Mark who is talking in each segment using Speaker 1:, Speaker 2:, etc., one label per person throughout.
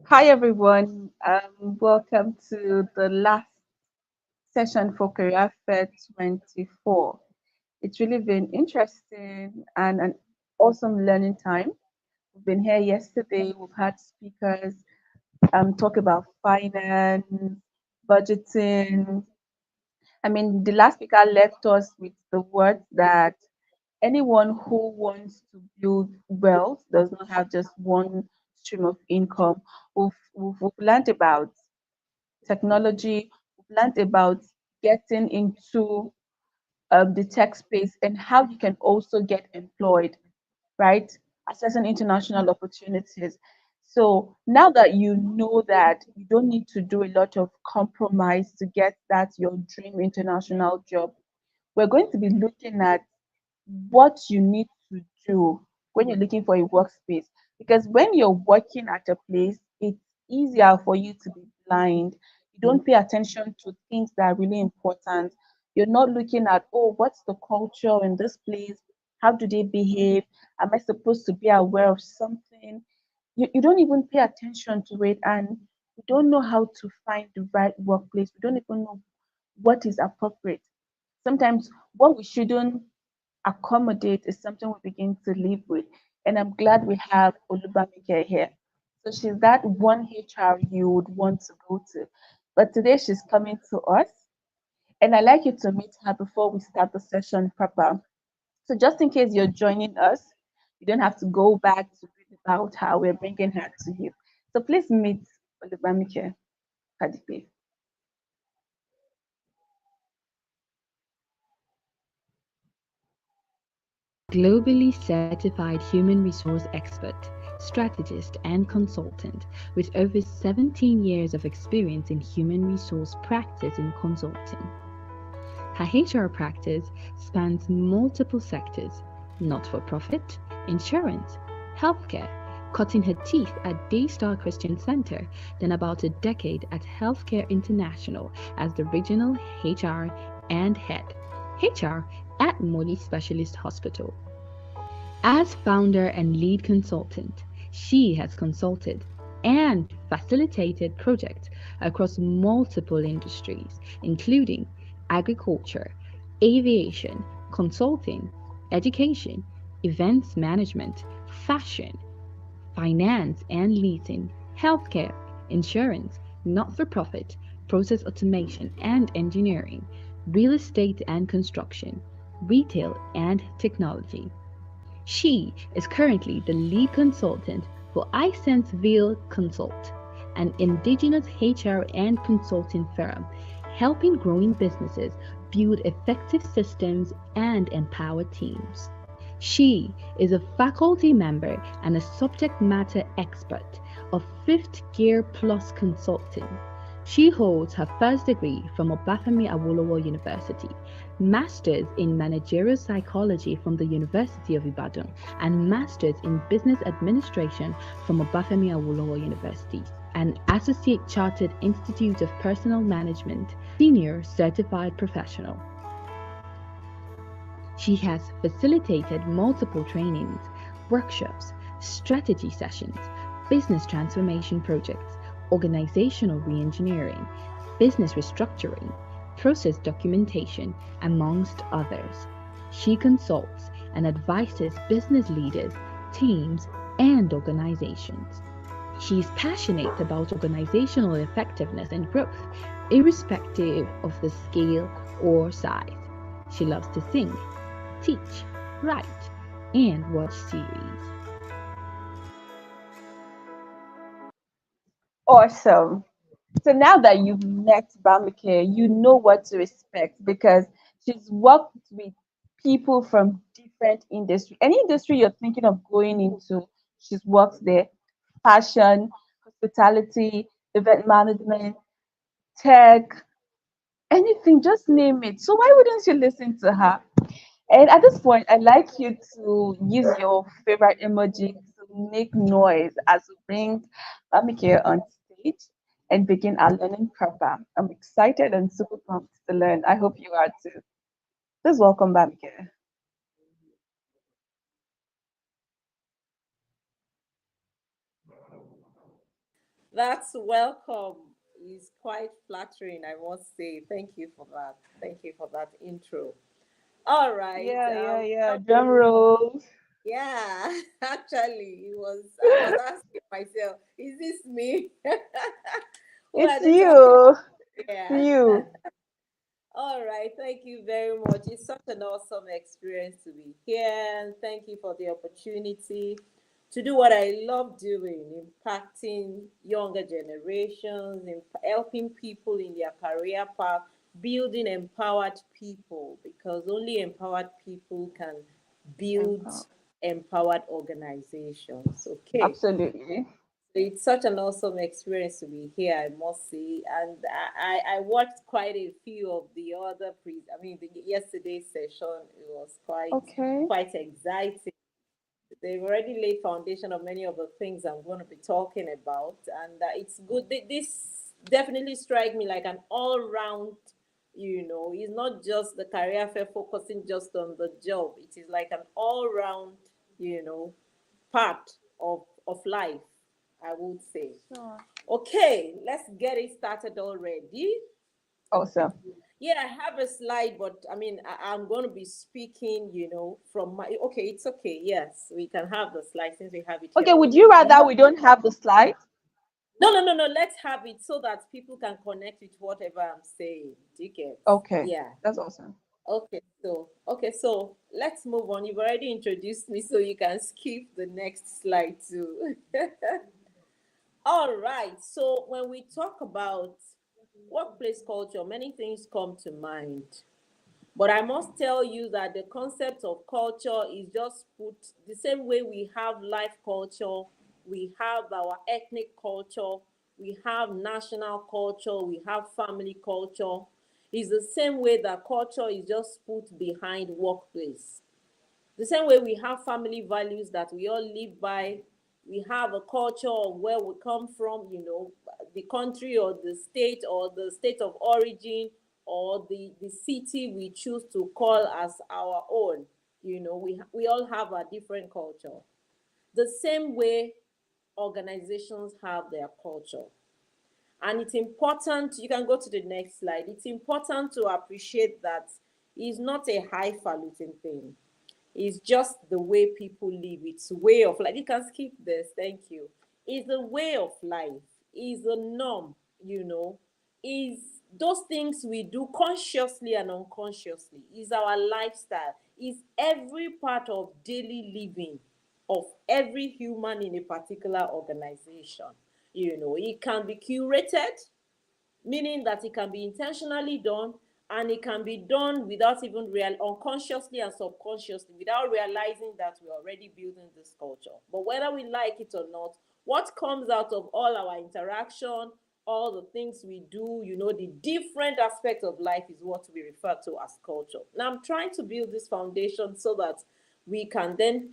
Speaker 1: Hi everyone, welcome to the last session for Career Fair 24. It's really been interesting and an awesome learning time. We've been here yesterday, we've had speakers talk about finance, budgeting. I mean, the last speaker left us with the words that anyone who wants to build wealth does not have just one stream of income. We've learned about technology, we've learned about getting into the tech space and how you can also get employed, right? Assessing international opportunities. So now that you know that you don't need to do a lot of compromise to get that your dream international job, we're going to be looking at what you need to do when you're looking for a workspace. Because when you're working at a place, it's easier for you to be blind. You don't pay attention to things that are really important. You're not looking at, oh, what's the culture in this place? How do they behave? Am I supposed to be aware of something? You don't even pay attention to it, and you don't know how to find the right workplace. We don't even know what is appropriate. Sometimes what we shouldn't accommodate is something we begin to live with. And I'm glad we have OLUBAMIKE here. So she's that one HR you would want to go to. But today she's coming to us, and I'd like you to meet her before we start the session proper. So just in case you're joining us, you don't have to go back to read about her. We're bringing her to you. So please meet OLUBAMIKE FADIPE.
Speaker 2: Globally certified human resource expert, strategist, and consultant with over 17 years of experience in human resource practice and consulting. Her HR practice spans multiple sectors: not for profit, insurance, healthcare, cutting her teeth at Daystar Christian Center, then about a decade at Healthcare International as the regional HR and head HR at Modi Specialist Hospital. As founder and lead consultant, she has consulted and facilitated projects across multiple industries, including agriculture, aviation, consulting, education, events management, fashion, finance and leasing, healthcare, insurance, not for profit, process automation and engineering, real estate and construction, retail and technology. She is currently the lead consultant for iSenseVille Consult, an indigenous HR and consulting firm, helping growing businesses build effective systems and empower teams. She is a faculty member and a subject matter expert of Fifth Gear Plus Consulting. She holds her first degree from Obafemi Awolowo University, master's in managerial psychology from the University of Ibadan, and master's in business administration from Obafemi Awolowo University, an associate chartered Institute of Personal Management, senior certified professional. She has facilitated multiple trainings, workshops, strategy sessions, business transformation projects, organizational reengineering, business restructuring, process documentation, amongst others. She consults and advises business leaders, teams, and organizations. She is passionate about organizational effectiveness and growth, irrespective of the scale or size. She loves to sing, teach, write, and watch series.
Speaker 1: Awesome. So now that you've met Bamike, you know what to expect because she's worked with people from different industry. Any industry you're thinking of going into, she's worked there. Fashion, hospitality, event management, tech, anything, just name it. So why wouldn't you listen to her? And at this point, I'd like you to use your favorite emoji to make noise as we bring Bamike on stage and begin our learning proper. I'm excited and super pumped to learn. I hope you are too. Please welcome Bamike.
Speaker 3: That's welcome. Is quite flattering, I must say. Thank you for that. Thank you for that intro. All right.
Speaker 1: Yeah. Drum rolls.
Speaker 3: Yeah, actually, I was asking myself, is this me? Who are
Speaker 1: It's
Speaker 3: they talking
Speaker 1: you.
Speaker 3: about?
Speaker 1: It's
Speaker 3: Yeah.
Speaker 1: you.
Speaker 3: All right. Thank you very much. It's such an awesome experience to be here. And thank you for the opportunity to do what I love doing, impacting younger generations, helping people in their career path, building empowered people, because only empowered people can build
Speaker 1: Empower.
Speaker 3: empowered organizations. Okay.
Speaker 1: Absolutely.
Speaker 3: It's such an awesome experience to be here, I must say. And I watched quite a few of the other the yesterday's session. It was
Speaker 1: Okay.
Speaker 3: quite exciting. They've already laid foundation of many of the things I'm going to be talking about, and it's good. This definitely strike me like an all-round. It's not just the career fair focusing just on the job. It is like an all-round, you know, part of life, I would say.
Speaker 1: Sure.
Speaker 3: Okay, let's get it started already.
Speaker 1: Awesome.
Speaker 3: Yeah, I have a slide, but I'm going to be speaking, from my. Okay, it's okay. Yes, we can have the slide since we have it here
Speaker 1: Okay, would you
Speaker 3: already.
Speaker 1: rather we don't have the slides?
Speaker 3: No, no, no, no. Let's have it so that people can connect with whatever I'm saying. Do you get?
Speaker 1: Okay,
Speaker 3: Yeah.
Speaker 1: that's awesome.
Speaker 3: Okay, so let's move on. You've already introduced me, so you can skip the next slide too. All right. So when we talk about workplace culture, many things come to mind. But I must tell you that the concept of culture is just put the same way we have life culture, we have our ethnic culture, we have national culture, we have family culture. It's the same way that culture is just put behind workplace. The same way we have family values that we all live by, we have a culture of where we come from, the country or the state of origin, or the city we choose to call as our own. We all have a different culture. The same way organizations have their culture. And it's important, you can go to the next slide. It's important to appreciate that it's not a highfalutin thing. It's just the way people live. It's way of life. You can skip this. Thank you. It's a way of life. It's a norm. Is those things we do consciously and unconsciously. Is our lifestyle. Is every part of daily living of every human in a particular organization. It can be curated, meaning that it can be intentionally done, and it can be done without even real unconsciously and subconsciously, without realizing that we're already building this culture. But whether we like it or not, what comes out of all our interaction, all the things we do, the different aspects of life is what we refer to as culture. Now I'm trying to build this foundation so that we can then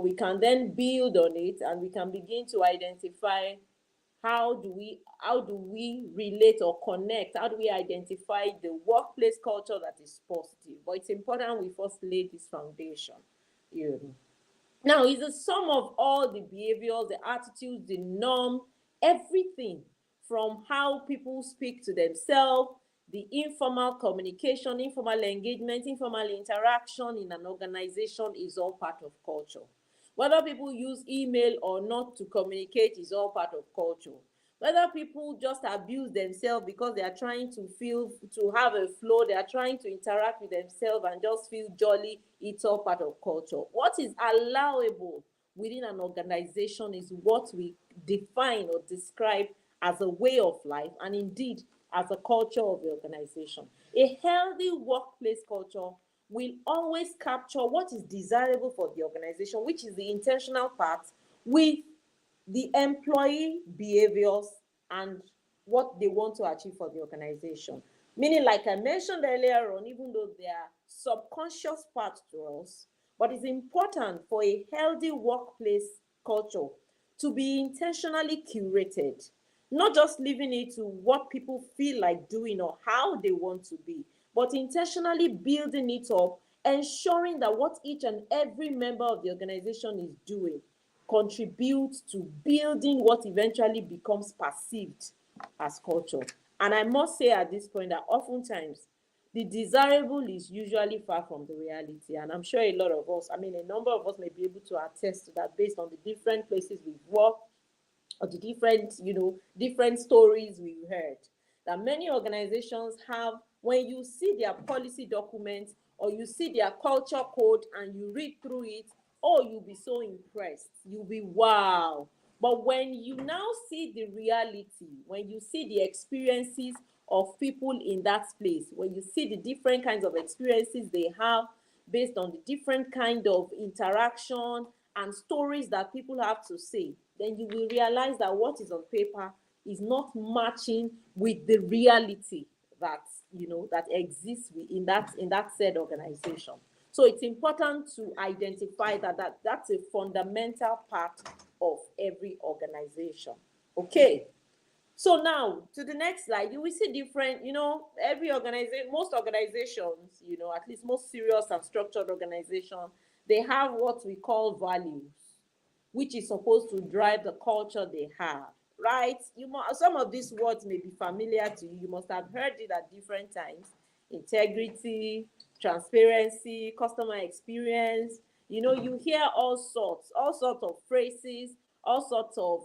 Speaker 3: we can then build on it, and we can begin to identify how do we relate or connect, how do we identify the workplace culture that is positive. But it's important we first lay this foundation. you know Now, it's the sum of all the behaviors, the attitudes, the norm, everything from how people speak to themselves, the informal communication, informal engagement, informal interaction in an organization is all part of culture. Whether people use email or not to communicate is all part of culture. Whether people just abuse themselves because they are trying to have a flow, they are trying to interact with themselves and just feel jolly, it's all part of culture. What is allowable within an organization is what we define or describe as a way of life, and indeed as a culture of the organization. A healthy workplace culture will always capture what is desirable for the organization, which is the intentional part, with the employee behaviors and what they want to achieve for the organization. Meaning, like I mentioned earlier on, even though they are subconscious parts to us, but it's important for a healthy workplace culture to be intentionally curated, not just leaving it to what people feel like doing or how they want to be, but intentionally building it up, ensuring that what each and every member of the organization is doing contribute to building what eventually becomes perceived as culture. And I must say at this point that oftentimes the desirable is usually far from the reality. And I'm sure a lot of us, I mean, a number of us may be able to attest to that based on the different places we've worked or the different, different stories we've heard. That many organizations have, when you see their policy documents or you see their culture code and you read through it, oh, you'll be so impressed. You'll be wow. But when you now see the reality, when you see the experiences of people in that place, when you see the different kinds of experiences they have based on the different kind of interaction and stories that people have to say, then you will realize that what is on paper is not matching with the reality that that exists in that said organization. So it's important to identify that's a fundamental part of every organization. Okay. So now to the next slide, you will see different, every organization, most organizations, at least most serious and structured organizations, they have what we call values, which is supposed to drive the culture they have, right? Some of these words may be familiar to you. You must have heard it at different times. Integrity, transparency, customer experience. You hear all sorts of phrases, all sorts of,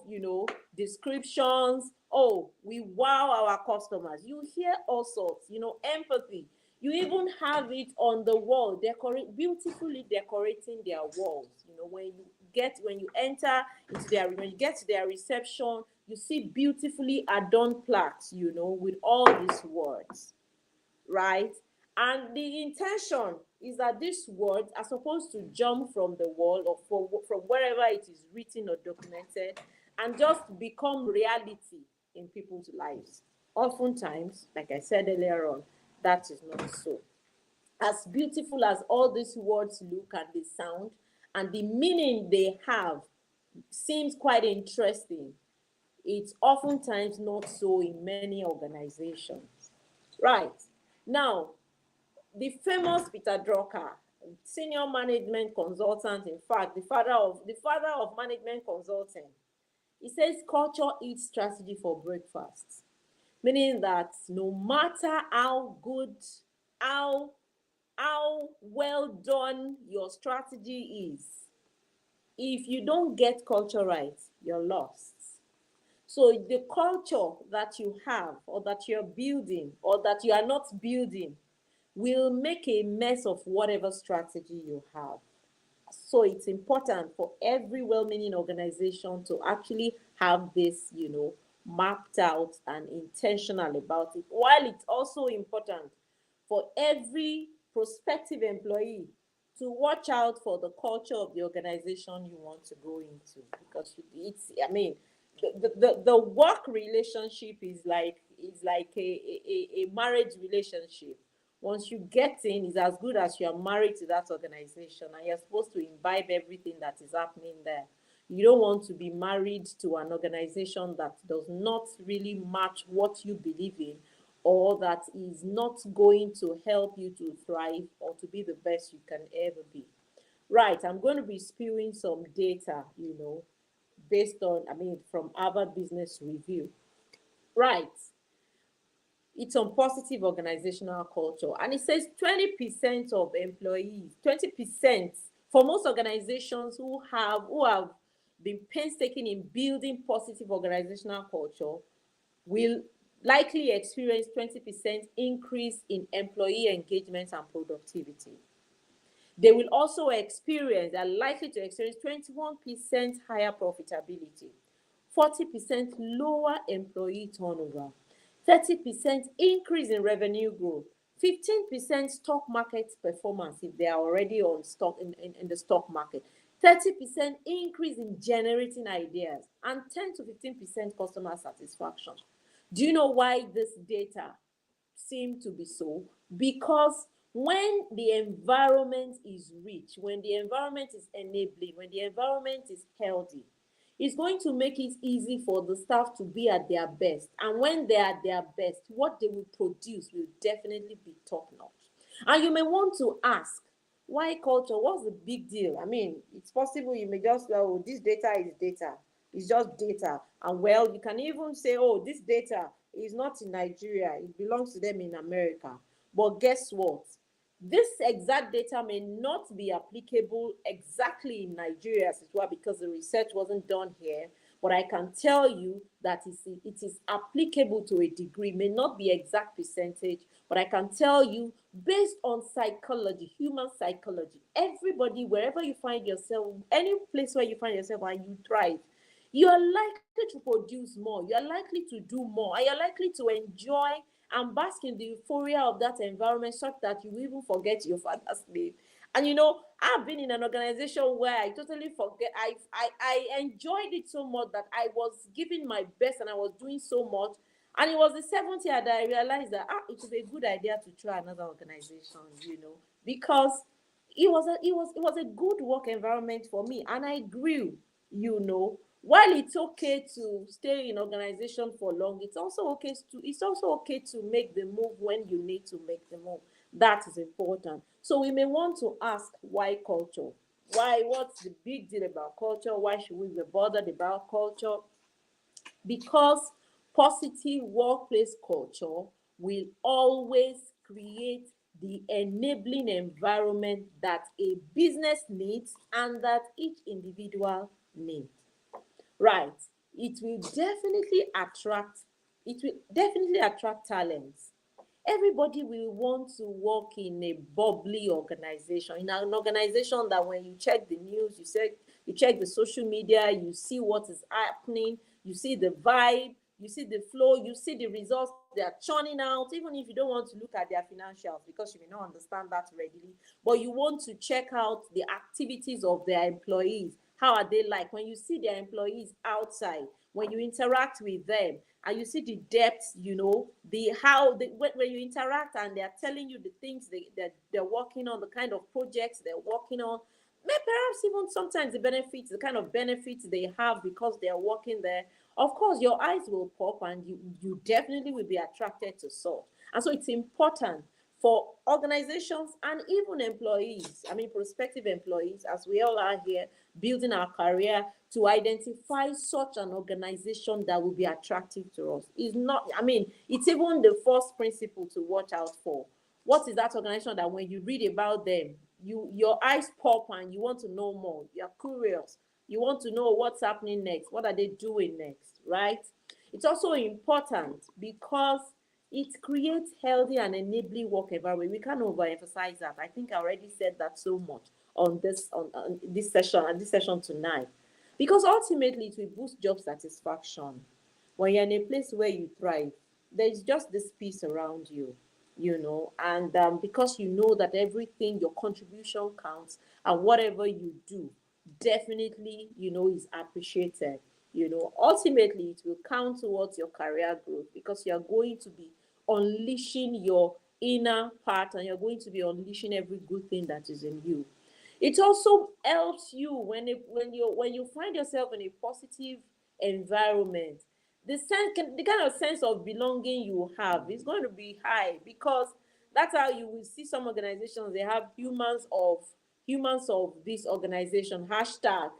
Speaker 3: descriptions. Oh, we wow our customers. You hear all sorts, empathy. You even have it on the wall, beautifully decorating their walls. When you enter into when you get to their reception, you see beautifully adorned plaques, with all these words, right? And the intention is that these words are supposed to jump from the wall or from wherever it is written or documented and just become reality in people's lives. Oftentimes, like I said earlier on, that is not so. As beautiful as all these words look and they sound, and the meaning they have seems quite interesting, it's oftentimes not so in many organizations. Right. Now, the famous Peter Drucker, senior management consultant, in fact, the father of management consulting, he says culture eats strategy for breakfast, meaning that no matter how good, how well done your strategy is, if you don't get culture right, you're lost. So the culture that you have or that you're building or that you are not building will make a mess of whatever strategy you have. So it's important for every well-meaning organization to actually have this, mapped out and intentional about it. While it's also important for every prospective employee to watch out for the culture of the organization you want to go into, because the work relationship is like a marriage relationship. Once you get in, it's as good as you're married to that organization and you're supposed to imbibe everything that is happening there. You don't want to be married to an organization that does not really match what you believe in, or that is not going to help you to thrive or to be the best you can ever be. Right, I'm going to be spewing some data, based on, from Harvard Business Review. Right. It's on positive organizational culture. And it says 20% of employees, 20% for most organizations who have been painstaking in building positive organizational culture will likely experience 20% increase in employee engagement and productivity. They will also are likely to experience 21% higher profitability, 40% lower employee turnover, 30% increase in revenue growth, 15% stock market performance if they are already on stock in the stock market, 30% increase in generating ideas, and 10 to 15% customer satisfaction. Do you know why this data seem to be so? Because when the environment is rich, when the environment is enabling, when the environment is healthy, it's going to make it easy for the staff to be at their best. And when they are at their best, what they will produce will definitely be top notch. And you may want to ask, Why culture? What's the big deal? I mean, it's possible you may just say, oh, this data is data. It's just data. And well, you can even say, oh, this data is not in Nigeria. It belongs to them in America. But guess what? This exact data may not be applicable exactly in Nigeria as well because the research wasn't done here. But I can tell you that it is applicable to a degree, may not be exact percentage, but I can tell you based on psychology, human psychology, everybody, wherever you find yourself, any place where you find yourself and you thrive, you are likely to produce more, you are likely to do more, and you're likely to enjoy and bask in the euphoria of that environment such that you even forget your father's name. And I've been in an organization where I totally forget. I enjoyed it so much that I was giving my best and I was doing so much. And it was the seventh year that I realized that it would be a good idea to try another organization, because it was a good work environment for me, and I grew. While it's okay to stay in organization for long, it's also okay to make the move when you need to make the move. That is important. So we may want to ask, why culture? What's the big deal about culture? Why should we be bothered about culture? Because positive workplace culture will always create the enabling environment that a business needs and that each individual needs. Right. It will definitely attract talents. Everybody will want to work in a bubbly organization, in an organization that when you check the news, you check the social media, you see what is happening, you see the vibe, you see the flow, you see the results they are churning out, even if you don't want to look at their financials because you may not understand that readily. But you want to check out the activities of their employees. How are they like? When you see their employees outside, when you interact with them, and you see the depth, the how they, when you interact and they're telling you the things that they're working on, the kind of projects they're working on, perhaps even sometimes the kind of benefits they have because they're working there. Of course, your eyes will pop and you definitely will be attracted to so. And so it's important for organizations and even employees, I mean prospective employees, as we all are here building our career, to identify such an organization that will be attractive to us. It's even the first principle to watch out for. What is that organization that when you read about them, your eyes pop and you want to know more, you're curious, you want to know what's happening next, what are they doing next, right? It's also important because it creates healthy and enabling work environment. We can't overemphasize that. I think I already said that so much on this session and this session tonight. Because ultimately it will boost job satisfaction. When you're in a place where you thrive, there's just this peace around you, and because you know that everything, your contribution counts, and whatever you do definitely, is appreciated. Ultimately it will count towards your career growth because you're going to be unleashing your inner part and you're going to be unleashing every good thing that is in you. It also helps you when you find yourself in a positive environment. The kind of sense of belonging you have is going to be high because that's how you will see some organizations. They have humans of this organization hashtag,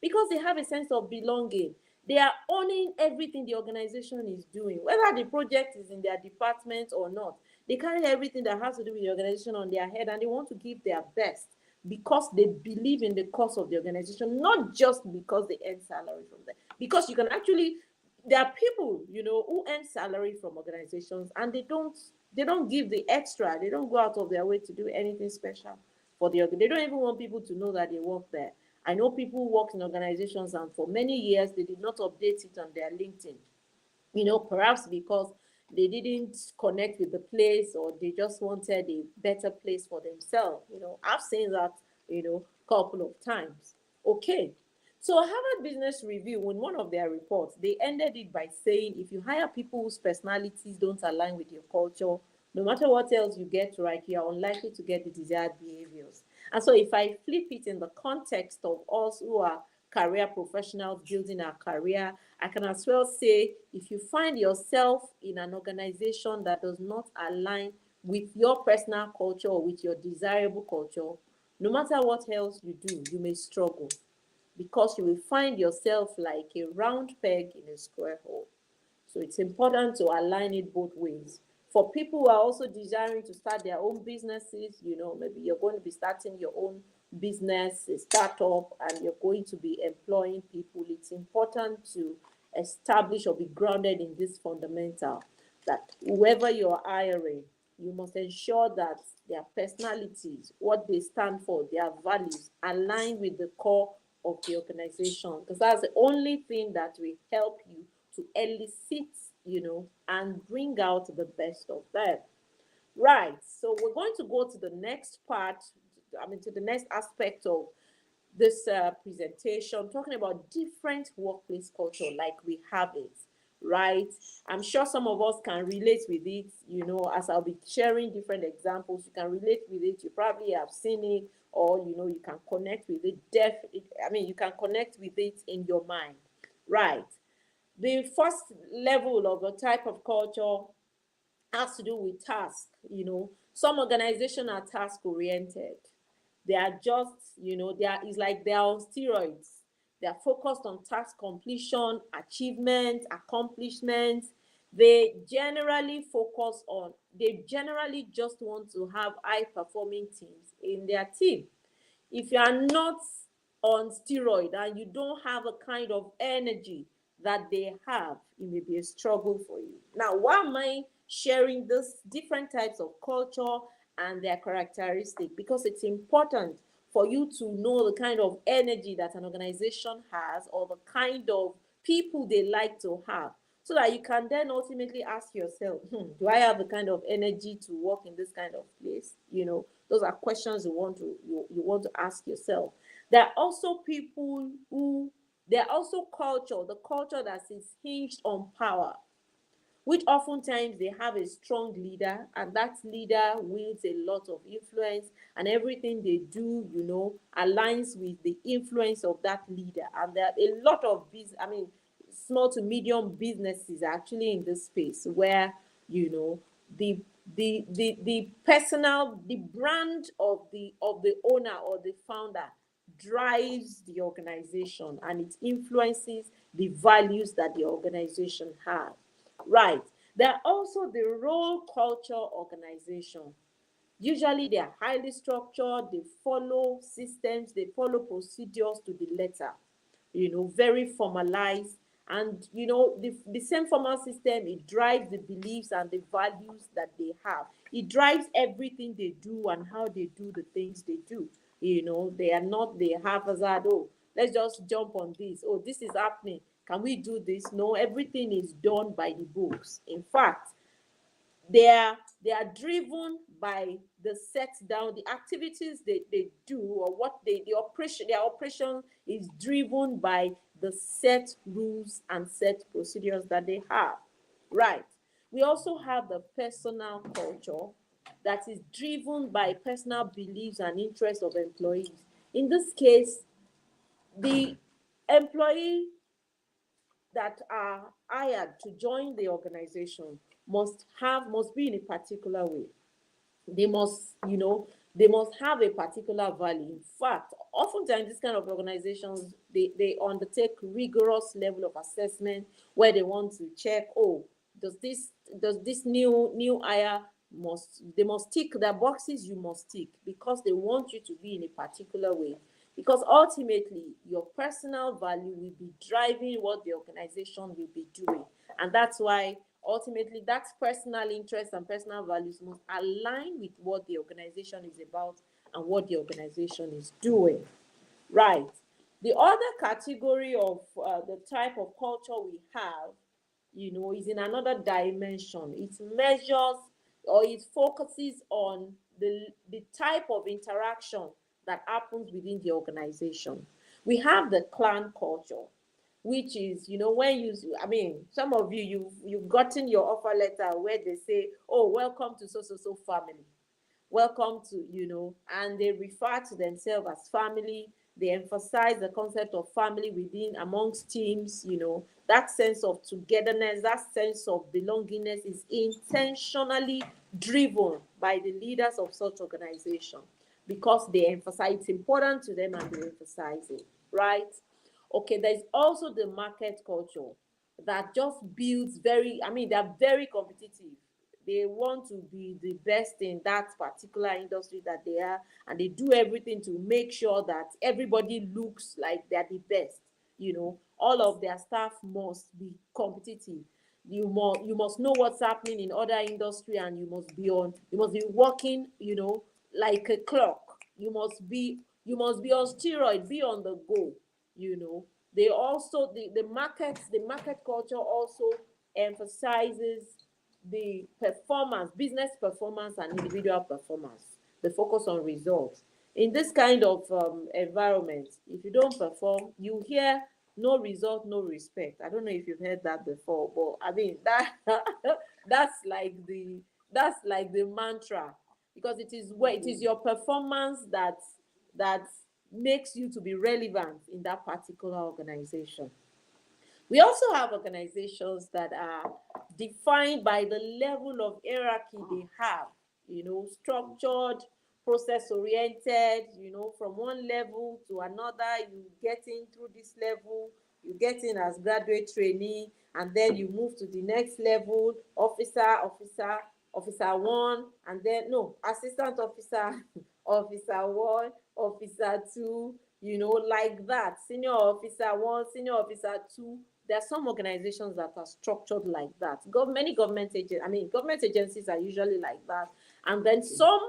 Speaker 3: because they have a sense of belonging. They are owning everything the organization is doing, whether the project is in their department or not. They carry everything that has to do with the organization on their head and they want to give their best because they believe in the cause of the organization, not just because they earn salary from them. Because there are people, who earn salary from organizations and they don't give the extra. They don't go out of their way to do anything special for the organ. They don't even want people to know that they work there. I know people who work in organizations and for many years they did not update it on their LinkedIn. Perhaps because they didn't connect with the place or they just wanted a better place for themselves. I've seen that, couple of times. Okay. So Harvard Business Review, in one of their reports, they ended it by saying if you hire people whose personalities don't align with your culture, no matter what else you get right, you are unlikely to get the desired behaviors. And so if I flip it in the context of us who are career professionals building our career, I can as well say if you find yourself in an organization that does not align with your personal culture or with your desirable culture, No matter what else you do, you may struggle because you will find yourself like a round peg in a square hole. So it's important to align it both ways. For people who are also desiring to start their own businesses, maybe you're going to be starting your own business, a startup, and you're going to be employing people, it's important to establish or be grounded in this fundamental that whoever you're hiring, you must ensure that their personalities, what they stand for, their values align with the core of the organization, because that's the only thing that will help you to elicit, and bring out the best of them. Right. So we're going to go to the next part, to the next aspect of this presentation, talking about different workplace culture like we have it, right? I'm sure some of us can relate with it, as I'll be sharing different examples. You can relate with it. You probably have seen it, or, you can connect with it. You can connect with it in your mind, right? The first level of a type of culture has to do with task. Some organizations are task oriented. They are just, it's like they are on steroids. They are focused on task completion, achievement, accomplishments. They generally just want to have high performing teams in their team. If you are not on steroid and you don't have a kind of energy that they have, it may be a struggle for you. Now, why am I sharing this different types of culture and their characteristics? Because it's important for you to know the kind of energy that an organization has, or the kind of people they like to have, so that you can then ultimately ask yourself, do I have the kind of energy to work in this kind of place? Those are questions you want to ask yourself. There are also people who there are also the culture that is hinged on power, which oftentimes they have a strong leader, and that leader wields a lot of influence, and everything they do, aligns with the influence of that leader. And there are a lot of small to medium businesses actually in this space where, the the brand of the owner or the founder drives the organization, and it influences the values that the organization has. Right. There are also the role culture organization. Usually they are highly structured, they follow systems, they follow procedures to the letter, very formalized. And the same formal system, it drives the beliefs and the values that they have. It drives everything they do and how they do the things they do. They are not the haphazard, oh, let's just jump on this, oh, this is happening, can we do this? No, everything is done by the books. In fact, they are driven by the set down, the activities they do, or what their operation is driven by the set rules and set procedures that they have. Right. We also have the personal culture that is driven by personal beliefs and interests of employees. In this case, the employee that are hired to join the organization must be in a particular way. They must, they must have a particular value. In fact, oftentimes these kind of organizations, they undertake rigorous level of assessment where they want to check, oh, does this new hire they must tick the boxes you must tick, because they want you to be in a particular way, because ultimately your personal value will be driving what the organization will be doing. And that's why ultimately that personal interest and personal values must align with what the organization is about and what the organization is doing. Right. The other category of the type of culture we have, is in another dimension. It measures, or it focuses on the type of interaction that happens within the organization. We have the clan culture, which is, when some of you've gotten your offer letter where they say, oh, welcome to so so so family, welcome to, and they refer to themselves as family. They emphasize the concept of family within amongst teams. That sense of togetherness, that sense of belongingness is intentionally driven by the leaders of such organization. because they emphasize it's important to them and they emphasize it, right? Okay, there's also the market culture that just builds very, I mean, they're very competitive. They want to be the best in that particular industry that they are, and they do everything to make sure that everybody looks like they're the best. You know, all of their staff must be competitive. You must know what's happening in other industry, and you must be working, like a clock. You must be on steroid, be on the go. you know they also, the market culture also emphasizes the performance, business performance and individual performance. The focus on results. In this kind of environment, if you don't perform, you hear no result, no respect. I don't know if you've heard that before, but I mean that that's like the mantra, because it is your performance that makes you to be relevant in that particular organization. We also have organizations that are defined by the level of hierarchy they have, structured, process oriented, from one level to another. You get in through this level, you get in as graduate trainee, and then you move to the next level, officer one, and then, no, assistant officer, officer one, officer two, like that, senior officer one, senior officer two. There are some organizations that are structured like that. Many government agencies are usually like that. And then some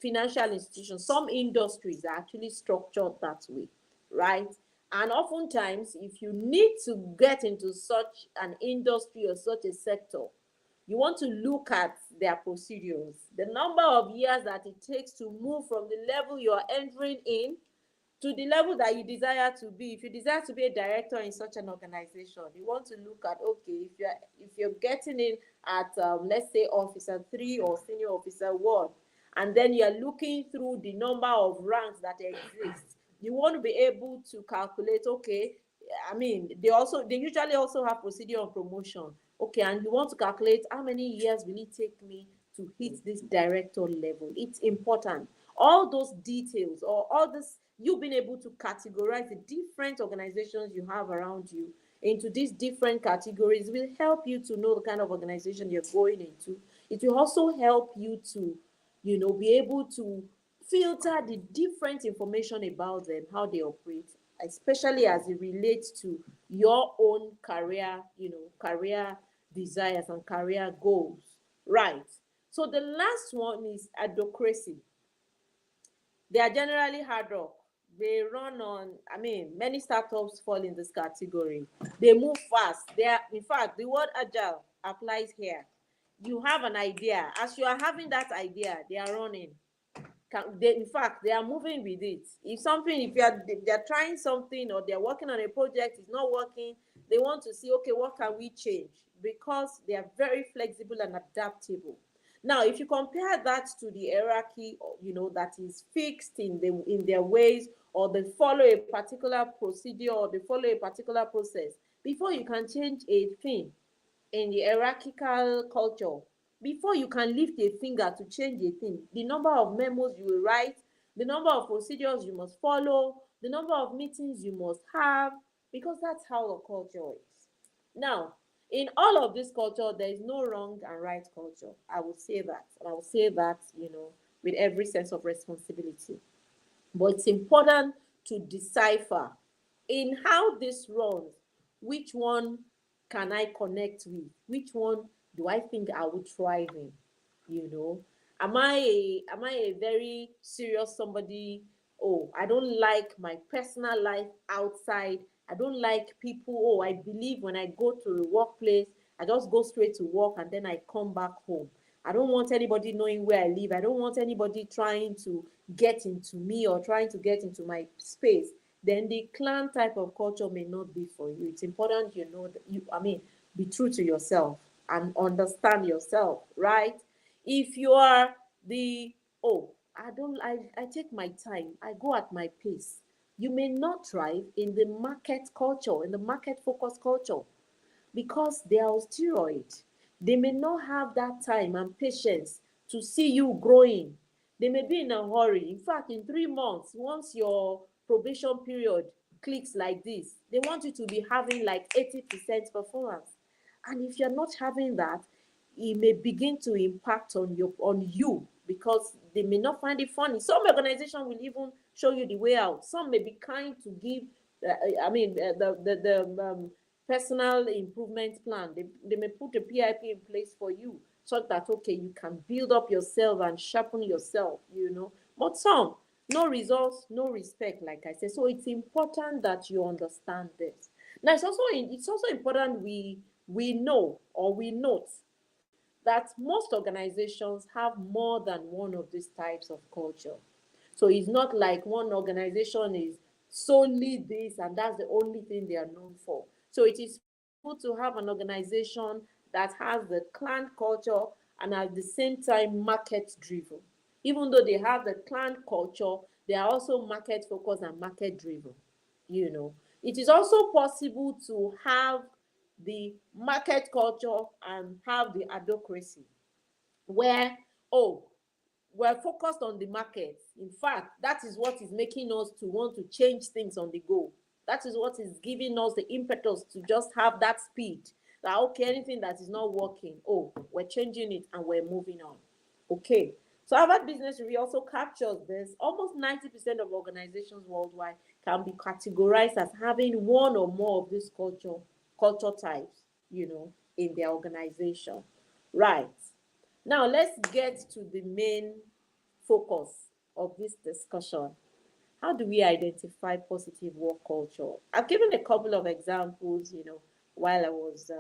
Speaker 3: financial institutions, some industries are actually structured that way, right? And oftentimes, if you need to get into such an industry or such a sector, you want to look at their procedures, the number of years that it takes to move from the level you are entering in to the level that you desire to be. If you desire to be a director in such an organization, you want to look at, okay, if you're getting in at let's say officer 3 or senior officer 1, and then you're looking through the number of ranks that exist, you want to be able to calculate, okay, I mean, they usually also have procedure on promotion. Okay, and you want to calculate how many years will it take me to hit this director level. It's important. All those details, or all this, you being able to categorize the different organizations you have around you into these different categories, will help you to know the kind of organization you're going into. It will also help you to, be able to filter the different information about them, how they operate, especially as it relates to your own career, career desires and career goals. Right. So the last one is adocracy. They are generally hard rock. They run on, I mean, many startups fall in this category. They move fast. In fact, the word agile applies here. You have an idea. As you are having that idea, they are running. In fact, they are moving with it. If they're trying something, or they're working on a project, it's not working, they want to see, okay, what can we change? Because they are very flexible and adaptable. Now, if you compare that to the hierarchy, that is fixed in their ways, or they follow a particular procedure, or they follow a particular process, before you can change a thing in the hierarchical culture, before you can lift a finger to change a thing, the number of memos you will write, the number of procedures you must follow, the number of meetings you must have, because that's how the culture is. Now, in all of this culture, there is no wrong and right culture. I will say that. And I will say that, with every sense of responsibility. But it's important to decipher in how this runs, which one can I connect with? Which one do I think I would thrive in? Am I a very serious somebody? Oh, I don't like my personal life outside. I don't like people. Oh, I believe when I go to the workplace, I just go straight to work and then I come back home. I don't want anybody knowing where I live. I don't want anybody trying to get into me or trying to get into my space. Then the clan type of culture may not be for you. It's important be true to yourself and understand yourself, right? If you are the, oh, I take my time, I go at my pace, you may not thrive in the market culture, in the market focused culture, because they are on steroid. They may not have that time and patience to see you growing. They may be in a hurry. In fact, in 3 months, once your probation period clicks like this, they want you to be having like 80% performance. And if you're not having that, it may begin to impact on you because they may not find it funny. Some organization will even show you the way out. Some may be kind to give, the personal improvement plan. They may put a PIP in place for you so that, okay, you can build up yourself and sharpen yourself, But some, no results, no respect, like I said. So it's important that you understand this. Now, it's also important we know or we note that most organizations have more than one of these types of culture. So it's not like one organization is solely this and that's the only thing they are known for. So it is possible to have an organization that has the clan culture and at the same time market driven. Even though they have the clan culture, they are also market focused and market driven. It is also possible to have the market culture and have the adocracy, where, oh, we're focused on the market. In fact, that is what is making us to want to change things on the go. That is what is giving us the impetus to just have that speed. That, okay, anything that is not working, oh, we're changing it and we're moving on. Okay. So Harvard Business Review also captures this. Almost 90% of organizations worldwide can be categorized as having one or more of these culture types, in their organization. Right. Now, let's get to the main focus of this discussion. How do we identify positive work culture? I've given a couple of examples, while I was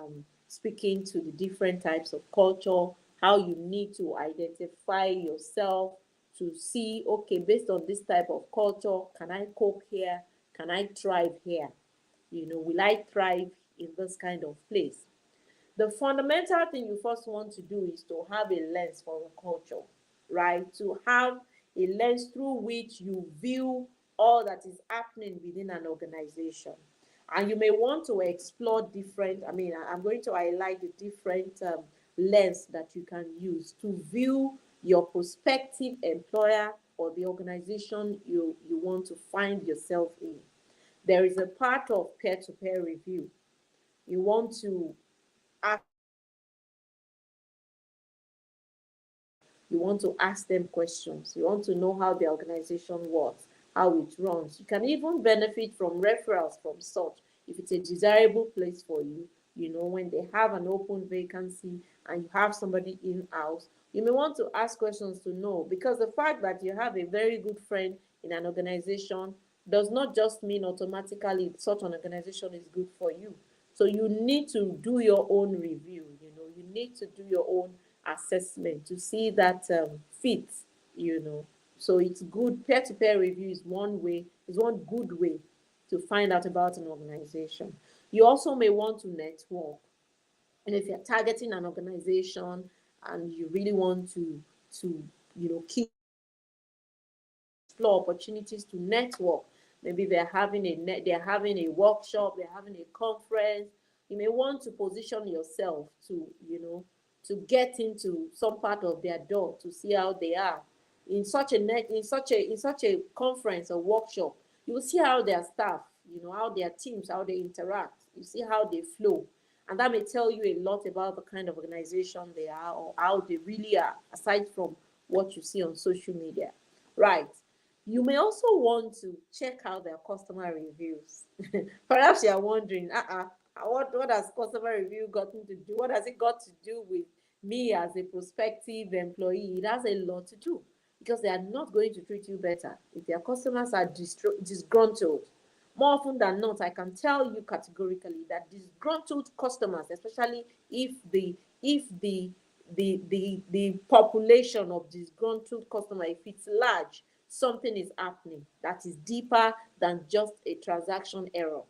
Speaker 3: speaking to the different types of culture, how you need to identify yourself to see, okay, based on this type of culture, can I cope here? Can I thrive here? Will I thrive in this kind of place? The fundamental thing you first want to do is to have a lens for a culture, right? To have a lens through which you view all that is happening within an organization. And you may want to explore different, I'm going to highlight the different lens that you can use to view your prospective employer or the organization you want to find yourself in. There is a part of peer-to-peer review. You want to ask You want to ask them questions. You want to know how the organization works, how it runs. You can even benefit from referrals from such if it's a desirable place for you. When they have an open vacancy and you have somebody in-house, you may want to ask questions to know, because the fact that you have a very good friend in an organization does not just mean automatically such an organization is good for you. So you need to do your own review. You need to do your own assessment to see that fit. So it's good. Peer-to-peer review is one good way to find out about an organization. You also may want to network. And if you're targeting an organization and you really want to keep explore opportunities to network, maybe they're having a workshop, they're having a conference, you may want to position yourself to get into some part of their door to see how they are in such a conference or workshop. You will see how their staff, how their teams, how they interact. You see how they flow, and that may tell you a lot about the kind of organization they are or how they really are, aside from what you see on social media. Right. You may also want to check out their customer reviews. Perhaps you are wondering, what has customer review gotten to do? What has it got to do with me as a prospective employee? It has a lot to do, because they are not going to treat you better if their customers are disgruntled. More often than not, I can tell you categorically that disgruntled customers, especially if the population of disgruntled customers, if it's large, something is happening that is deeper than just a transaction error.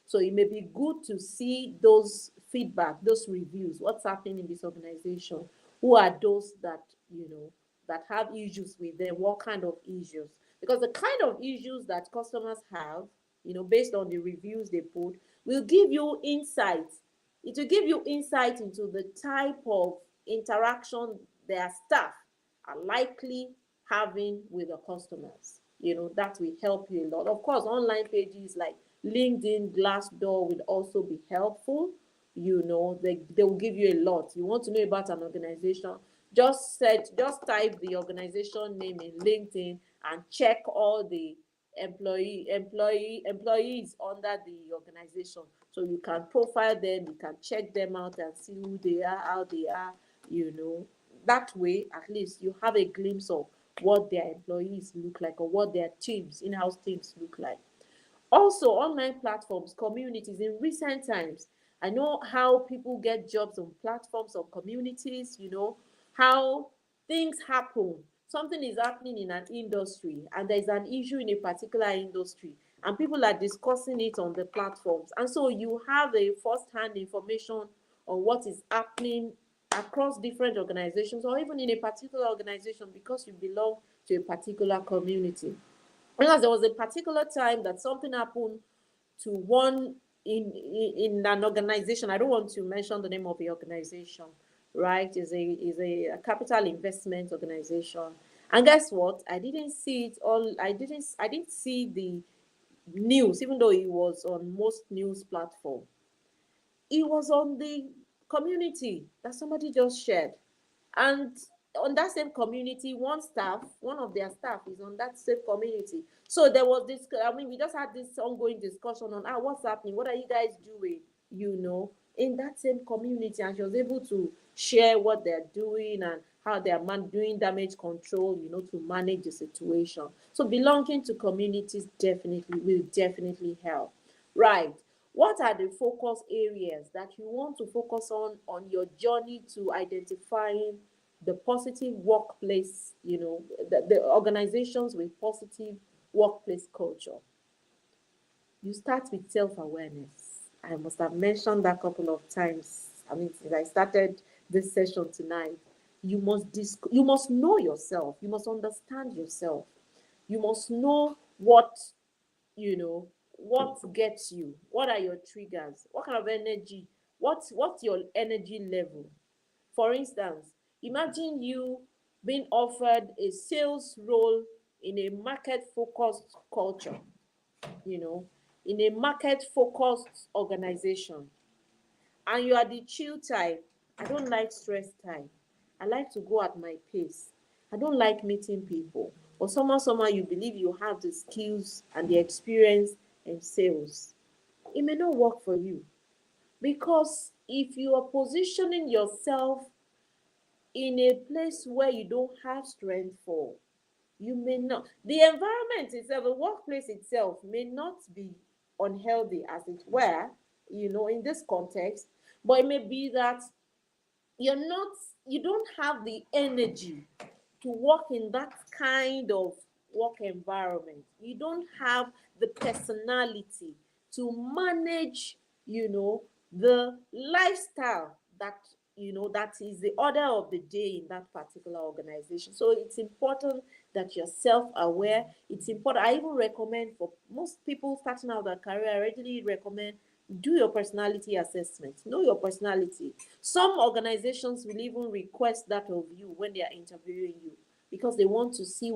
Speaker 3: So it may be good to see those feedback, those reviews, what's happening in this organization, who are those that that have issues with them, what kind of issues. Because the kind of issues that customers have, based on the reviews they put, will give you insight. It will give you insight into the type of interaction their staff are likely having with the customers. That will help you a lot. Of course, online pages like LinkedIn, Glassdoor will also be helpful. They will give you a lot. You want to know about an organization, just type the organization name in LinkedIn and check all the employees under the organization, so you can profile them, you can check them out and see who they are, how they are. you know that way, at least you have a glimpse of what their employees look like, or what their teams, in-house teams, look like. Also, online platforms, communities in recent times. I know how people get jobs on platforms or communities, how things happen. Something is happening in an industry, and there's an issue in a particular industry, and people are discussing it on the platforms. And so you have a first-hand information on what is happening across different organizations, or even in a particular organization, because you belong to a particular community. Because there was a particular time that something happened to one in an organization. I don't want to mention the name of the organization, right? Is a capital investment organization. And guess what? I didn't see it all. I didn't see the news, even though it was on most news platforms. It was on the community that somebody just shared. And on that same community, one of their staff is on that same community. So there was this, we just had this ongoing discussion on, what's happening, what are you guys doing, in that same community. And she was able to share what they're doing and how they're doing damage control, to manage the situation. So belonging to communities will definitely help. Right. What are the focus areas that you want to focus on your journey to identifying the positive workplace, the organizations with positive workplace culture? You start with self-awareness. I must have mentioned that a couple of times. Since I started this session tonight, you must know yourself. You must understand yourself. You must know what gets you, what are your triggers, what kind of energy, what's your energy level. For instance, imagine you being offered a sales role in a market focused culture, you know in a market focused organization, and you are the chill type. I don't like stress type. I like to go at my pace. I don't like meeting people. Or somehow you believe you have the skills and the experience in sales. It may not work for you, because if you are positioning yourself in a place where you don't have strength for, you may not, the environment itself, the workplace itself may not be unhealthy, as it were, in this context, but it may be that you're not you don't have the energy to work in that kind of work environment. You don't have the personality to manage, the lifestyle that is the order of the day in that particular organization. So it's important that you're self-aware. It's important. I even recommend, for most people starting out their career, I readily recommend, do your personality assessment. Know your personality. Some organizations will even request that of you when they are interviewing you, because they want to see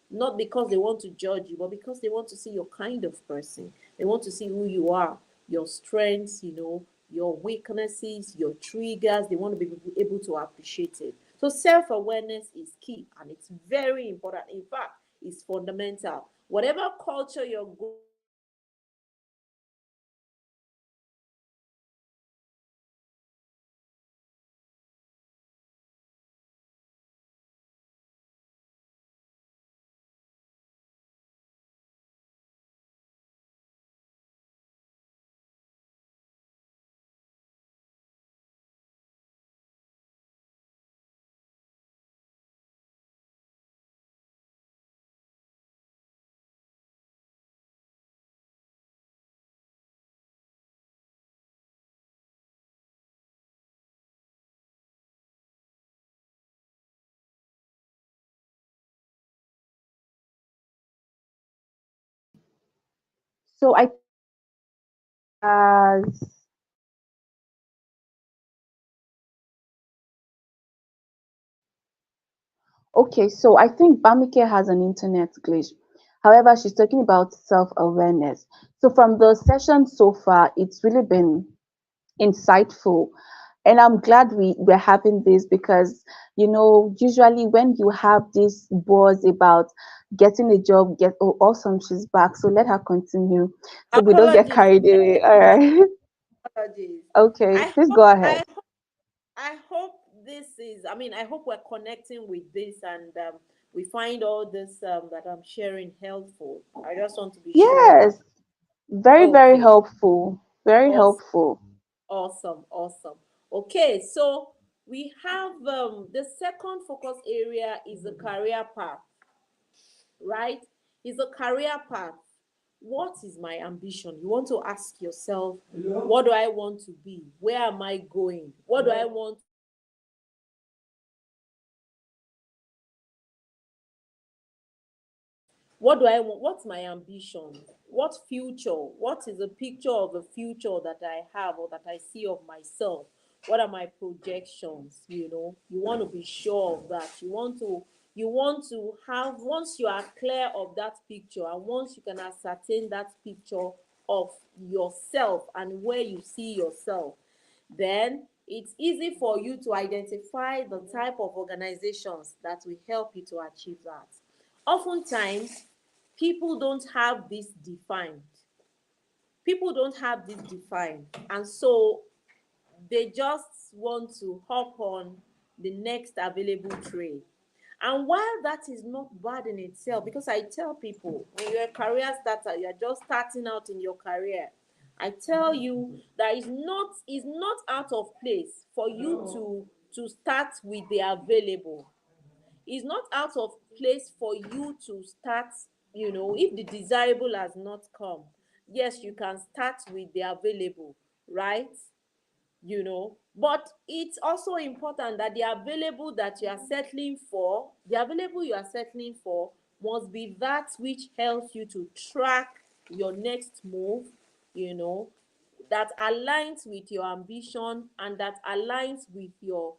Speaker 3: not because they want to judge you, but because they want to see your kind of person. They want to see who you are, your strengths, your weaknesses, your triggers. They want to be able to appreciate it. So self-awareness is key, and it's very important. In fact, it's fundamental. Whatever culture you're going,
Speaker 1: So I as Okay, so I think Bamike has an internet glitch. However, she's talking about self-awareness. So from the session so far, it's really been insightful. And I'm glad we're having this because, usually when you have this buzz about getting a job, get, oh, awesome, she's back. So let her continue so we don't get
Speaker 3: Apologies.
Speaker 1: carried away. All right.
Speaker 3: Apologies.
Speaker 1: Okay,
Speaker 3: I
Speaker 1: please
Speaker 3: hope
Speaker 1: go ahead.
Speaker 3: I I hope this is, I mean, I hope we're connecting with this and we find all this that I'm sharing helpful. I just want to be sure that,
Speaker 1: Yes, very, very
Speaker 3: okay,
Speaker 1: helpful. Very
Speaker 3: awesome,
Speaker 1: helpful.
Speaker 3: awesome, awesome. Okay, so we have the second focus area is the career path, right? Is a career path. What is my ambition? You want to ask yourself, what do I want to be? Where am I going? What do I want? What do I want? What's my ambition? What future? What is a picture of a future that I have or that I see of myself? What are my projections? You want to be sure of that. You want to have, once you are clear of that picture and once you can ascertain that picture of yourself and where you see yourself, then it's easy for you to identify the type of organizations that will help you to achieve that. Oftentimes, people don't have this defined. People don't have this defined. And so they just want to hop on the next available trade. And while that is not bad in itself, because I tell people, when you're a career starter, you're just starting out in your career, I tell you that it's not out of place for you to start with the available. It's not out of place for you to start, if the desirable has not come. Yes, you can start with the available, right? But it's also important that the available you are settling for must be that which helps you to track your next move, you know, that aligns with your ambition and that aligns with your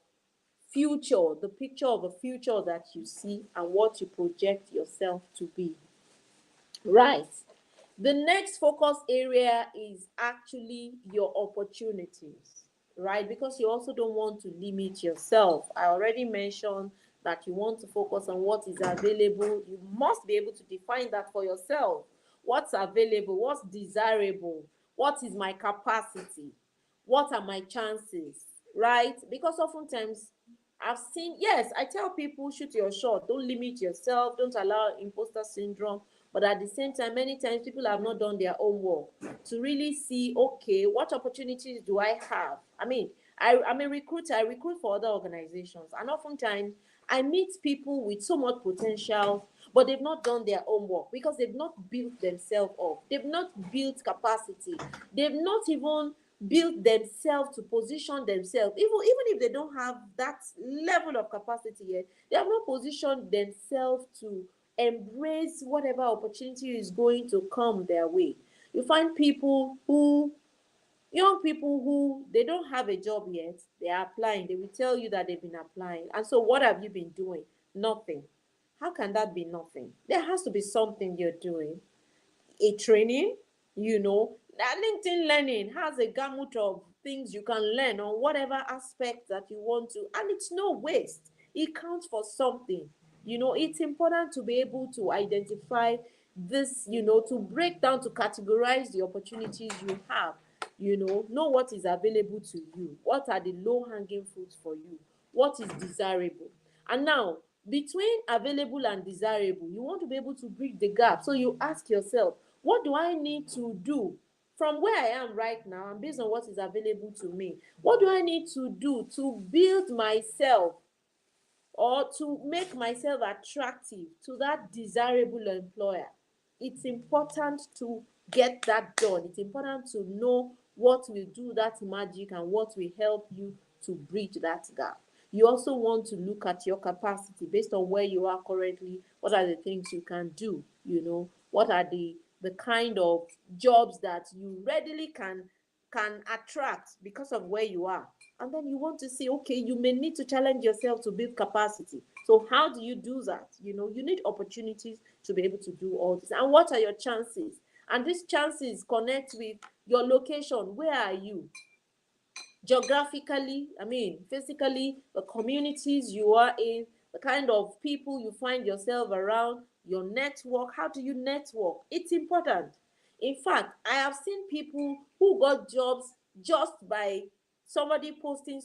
Speaker 3: future, the picture of a future that you see and what you project yourself to be. Right. The next focus area is actually your opportunities, right? Because you also don't want to limit yourself. I already mentioned that you want to focus on what is available. You must be able to define that for yourself. What's available? What's desirable? What is my capacity? What are my chances? Right? Because oftentimes I've seen, yes, I tell people shoot your shot, don't limit yourself, don't allow imposter syndrome. But at the same time, many times people have not done their own work to really see, okay, what opportunities do I have? I mean, I'm a recruiter, I recruit for other organizations, and oftentimes I meet people with so much potential, but they've not done their own work because they've not built themselves up. They've not built capacity. They've not even build themselves to position themselves, even if they don't have that level of capacity yet, they have not positioned themselves to embrace whatever opportunity is going to come their way. You find young people who they don't have a job yet, they are applying, they will tell you that they've been applying. And so what have you been doing? Nothing. How can that be nothing? There has to be something you're doing. A training, that LinkedIn learning has a gamut of things you can learn on whatever aspect that you want to, and it's no waste. It counts for something. It's important to be able to identify this, to break down, to categorize the opportunities you have, know what is available to you, what are the low hanging fruits for you, what is desirable. And now, between available and desirable, you want to be able to bridge the gap. So you ask yourself, what do I need to do from where I am right now and based on what is available to me? What do I need to do to build myself or to make myself attractive to that desirable employer? It's important to get that done. It's important to know what will do that magic and what will help you to bridge that gap. You also want to look at your capacity based on where you are currently. What are the things you can do? What are the kind of jobs that you readily can attract because of where you are. And then you want to say, okay, you may need to challenge yourself to build capacity. So how do you do that? You need opportunities to be able to do all this. And what are your chances? And these chances connect with your location. Where are you? Geographically, I mean, physically, the communities you are in, the kind of people you find yourself around, your network. How do you network? It's important. In fact, I have seen people who got jobs just by somebody posting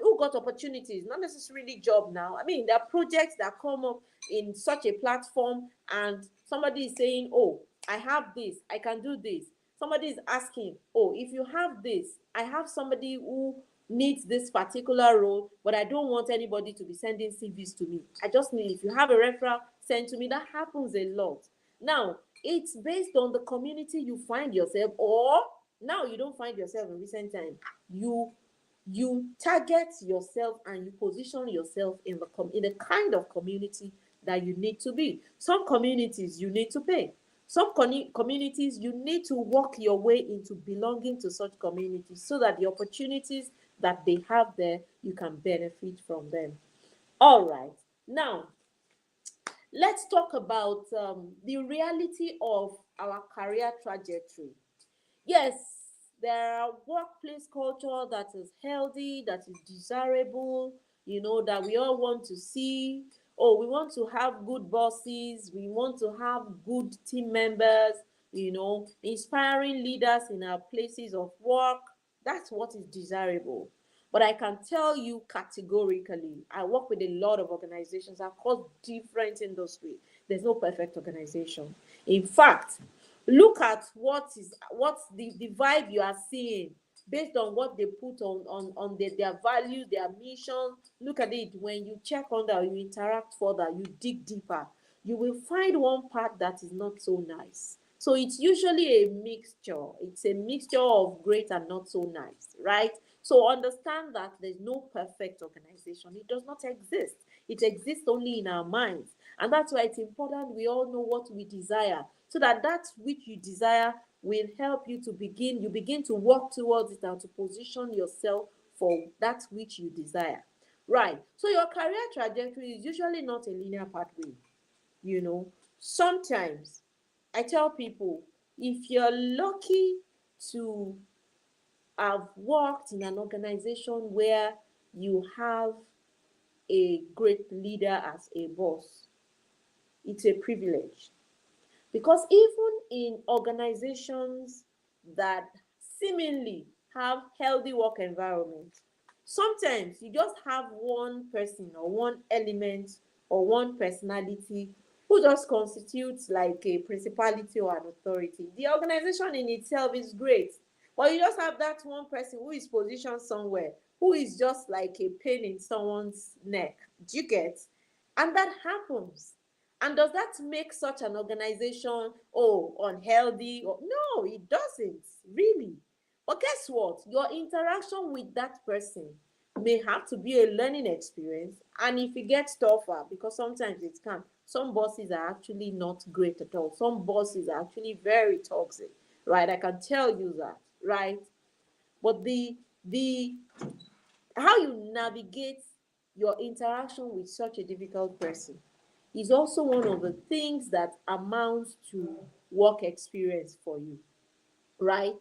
Speaker 3: who got opportunities, not necessarily job now. I mean, there are projects that come up in such a platform, and somebody is saying, oh, I have this, I can do this. Somebody is asking, oh, if you have this, I have somebody who needs this particular role, but I don't want anybody to be sending CVs to me. I just need, if you have a referral, send to me. That happens a lot. Now, it's based on the community you find yourself, or now you don't find yourself in recent time. You target yourself and you position yourself in the kind of community that you need to be. Some communities you need to pay. Some communities you need to work your way into belonging to such communities, so that the opportunities that they have there, you can benefit from them. All right. Now, let's talk about the reality of our career trajectory. Yes, there are workplace culture that is healthy, that is desirable, that we all want to see. Oh, we want to have good bosses, we want to have good team members, inspiring leaders in our places of work. That's what is desirable. But I can tell you categorically, I work with a lot of organizations across different industries. There's no perfect organization. In fact, look at what's the vibe you are seeing based on what they put on their values, their mission. Look at it. When you check on that, you interact further, you dig deeper, you will find one part that is not so nice. So it's usually a mixture. It's a mixture of great and not so nice, right? So understand that there's no perfect organization. It does not exist. It exists only in our minds. And that's why it's important we all know what we desire, so that which you desire will help you to begin to work towards it and to position yourself for that which you desire. Right. So your career trajectory is usually not a linear pathway. Sometimes I tell people, if you're lucky to have worked in an organization where you have a great leader as a boss, it's a privilege. Because even in organizations that seemingly have healthy work environments, sometimes you just have one person or one element or one personality who just constitutes like a principality or an authority. The organization in itself is great, but you just have that one person who is positioned somewhere, who is just like a pain in someone's neck. Do you get? And that happens. And does that make such an organization, unhealthy? No, it doesn't, really. But guess what? Your interaction with that person may have to be a learning experience. And if it gets tougher, because sometimes it can, some bosses are actually not great at all. Some bosses are actually very toxic, right? I can tell you that, right? But the how you navigate your interaction with such a difficult person is also one of the things that amounts to work experience for you, right?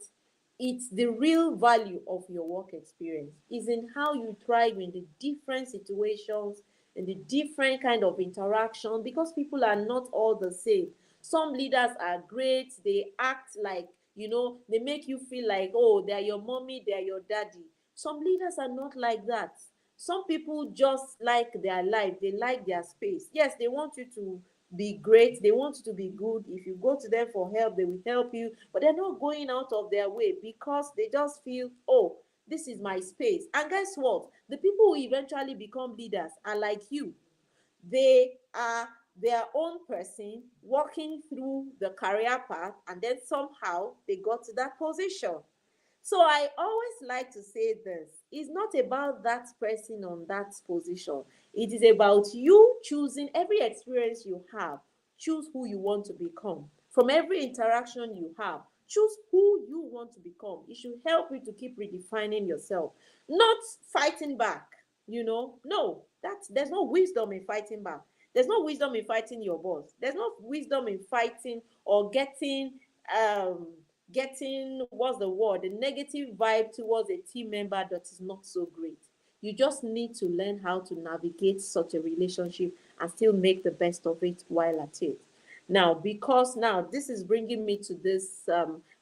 Speaker 3: It's the real value of your work experience is in how you thrive in the different situations, in the different kind of interaction, because people are not all the same. Some leaders are great, they act like, they make you feel like, oh, they're your mommy, they're your daddy. Some leaders are not like that. Some people just like their life, they like their space. Yes, they want you to be great, they want you to be good. If you go to them for help, they will help you, but they're not going out of their way because they just feel, oh, this is my space. And guess what? The people who eventually become leaders are like you. They are their own person walking through the career path, and then somehow they got to that position. So I always like to say this. It's not about that person on that position. It is about you choosing every experience you have. Choose who you want to become. From every interaction you have, choose who you want to become. It should help you to keep redefining yourself, not fighting back. No, There's no wisdom in fighting back. There's no wisdom in fighting your boss. There's no wisdom in fighting or um getting, what's the word, a negative vibe towards a team member that is not so great. You just need to learn how to navigate such a relationship and still make the best of it while at it. Now, because now this is bringing me to this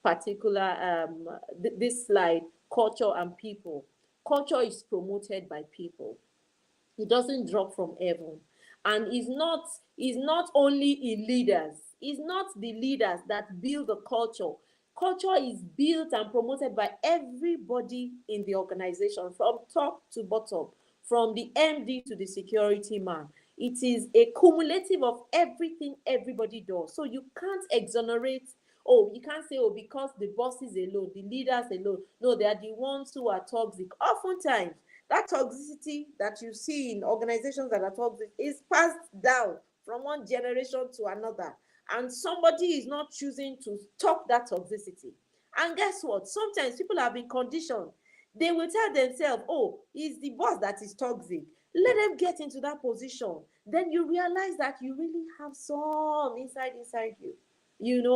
Speaker 3: particular this slide, culture and people. Culture is promoted by people. It doesn't drop from heaven. And is not only in leaders. It's not the leaders that build the culture. Culture is built and promoted by everybody in the organization, from top to bottom, from the MD to the security man. It is a cumulative of everything everybody does. So you can't exonerate. Oh, you can't say, oh, because the bosses alone, the leaders alone. No, they are the ones who are toxic. Oftentimes, that toxicity that you see in organizations that are toxic is passed down from one generation to another. And somebody is not choosing to stop that toxicity. And guess what? Sometimes people have been conditioned. They will tell themselves, oh, it's the boss that is toxic. Let them get into that position. Then you realize that you really have some inside you.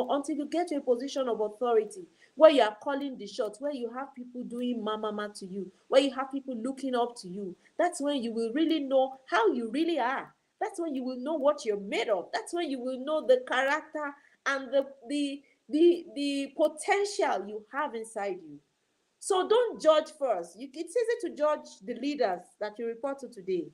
Speaker 3: Until you get to a position of authority where you are calling the shots, where you have people doing mama to you, where you have people looking up to you. That's when you will really know how you really are. That's when you will know what you're made of. That's when you will know the character and the potential you have inside you. So don't judge first. It's easy to judge the leaders that you report to today,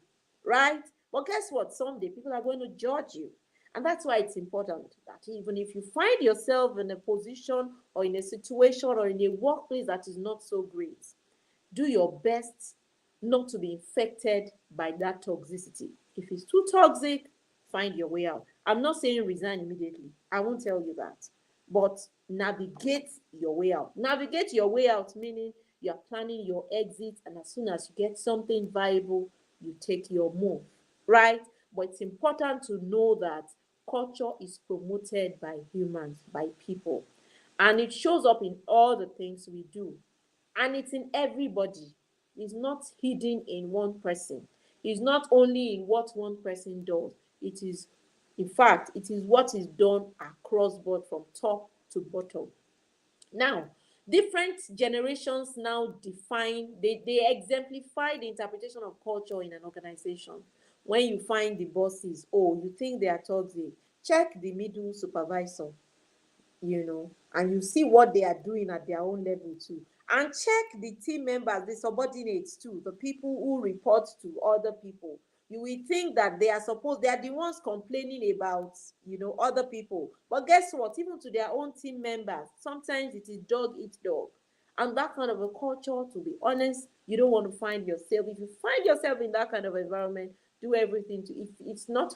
Speaker 3: right? But guess what? Someday people are going to judge you. And that's why it's important that even if you find yourself in a position or in a situation or in a workplace that is not so great, do your best not to be infected by that toxicity. If it's too toxic, find your way out. I'm not saying resign immediately. I won't tell you that. But navigate your way out. Navigate your way out, meaning you're planning your exit, and as soon as you get something viable, you take your move, right? But it's important to know that culture is promoted by humans, by people, and it shows up in all the things we do, and it's in everybody. It's not hidden in one person. It's not only in what one person does. It is, in fact, it is what is done across board from top to bottom. Now, different generations now they exemplify the interpretation of culture in an organization. When you find the bosses, oh, you think they are toxic, check the middle supervisor, and you see what they are doing at their own level too. And check the team members, the subordinates too, the people who report to other people. You will think that they are the ones complaining about, other people. But guess what? Even to their own team members, sometimes it is dog eat dog. And that kind of a culture, to be honest, you don't want to find yourself. If you find yourself in that kind of environment, do everything to, if it's not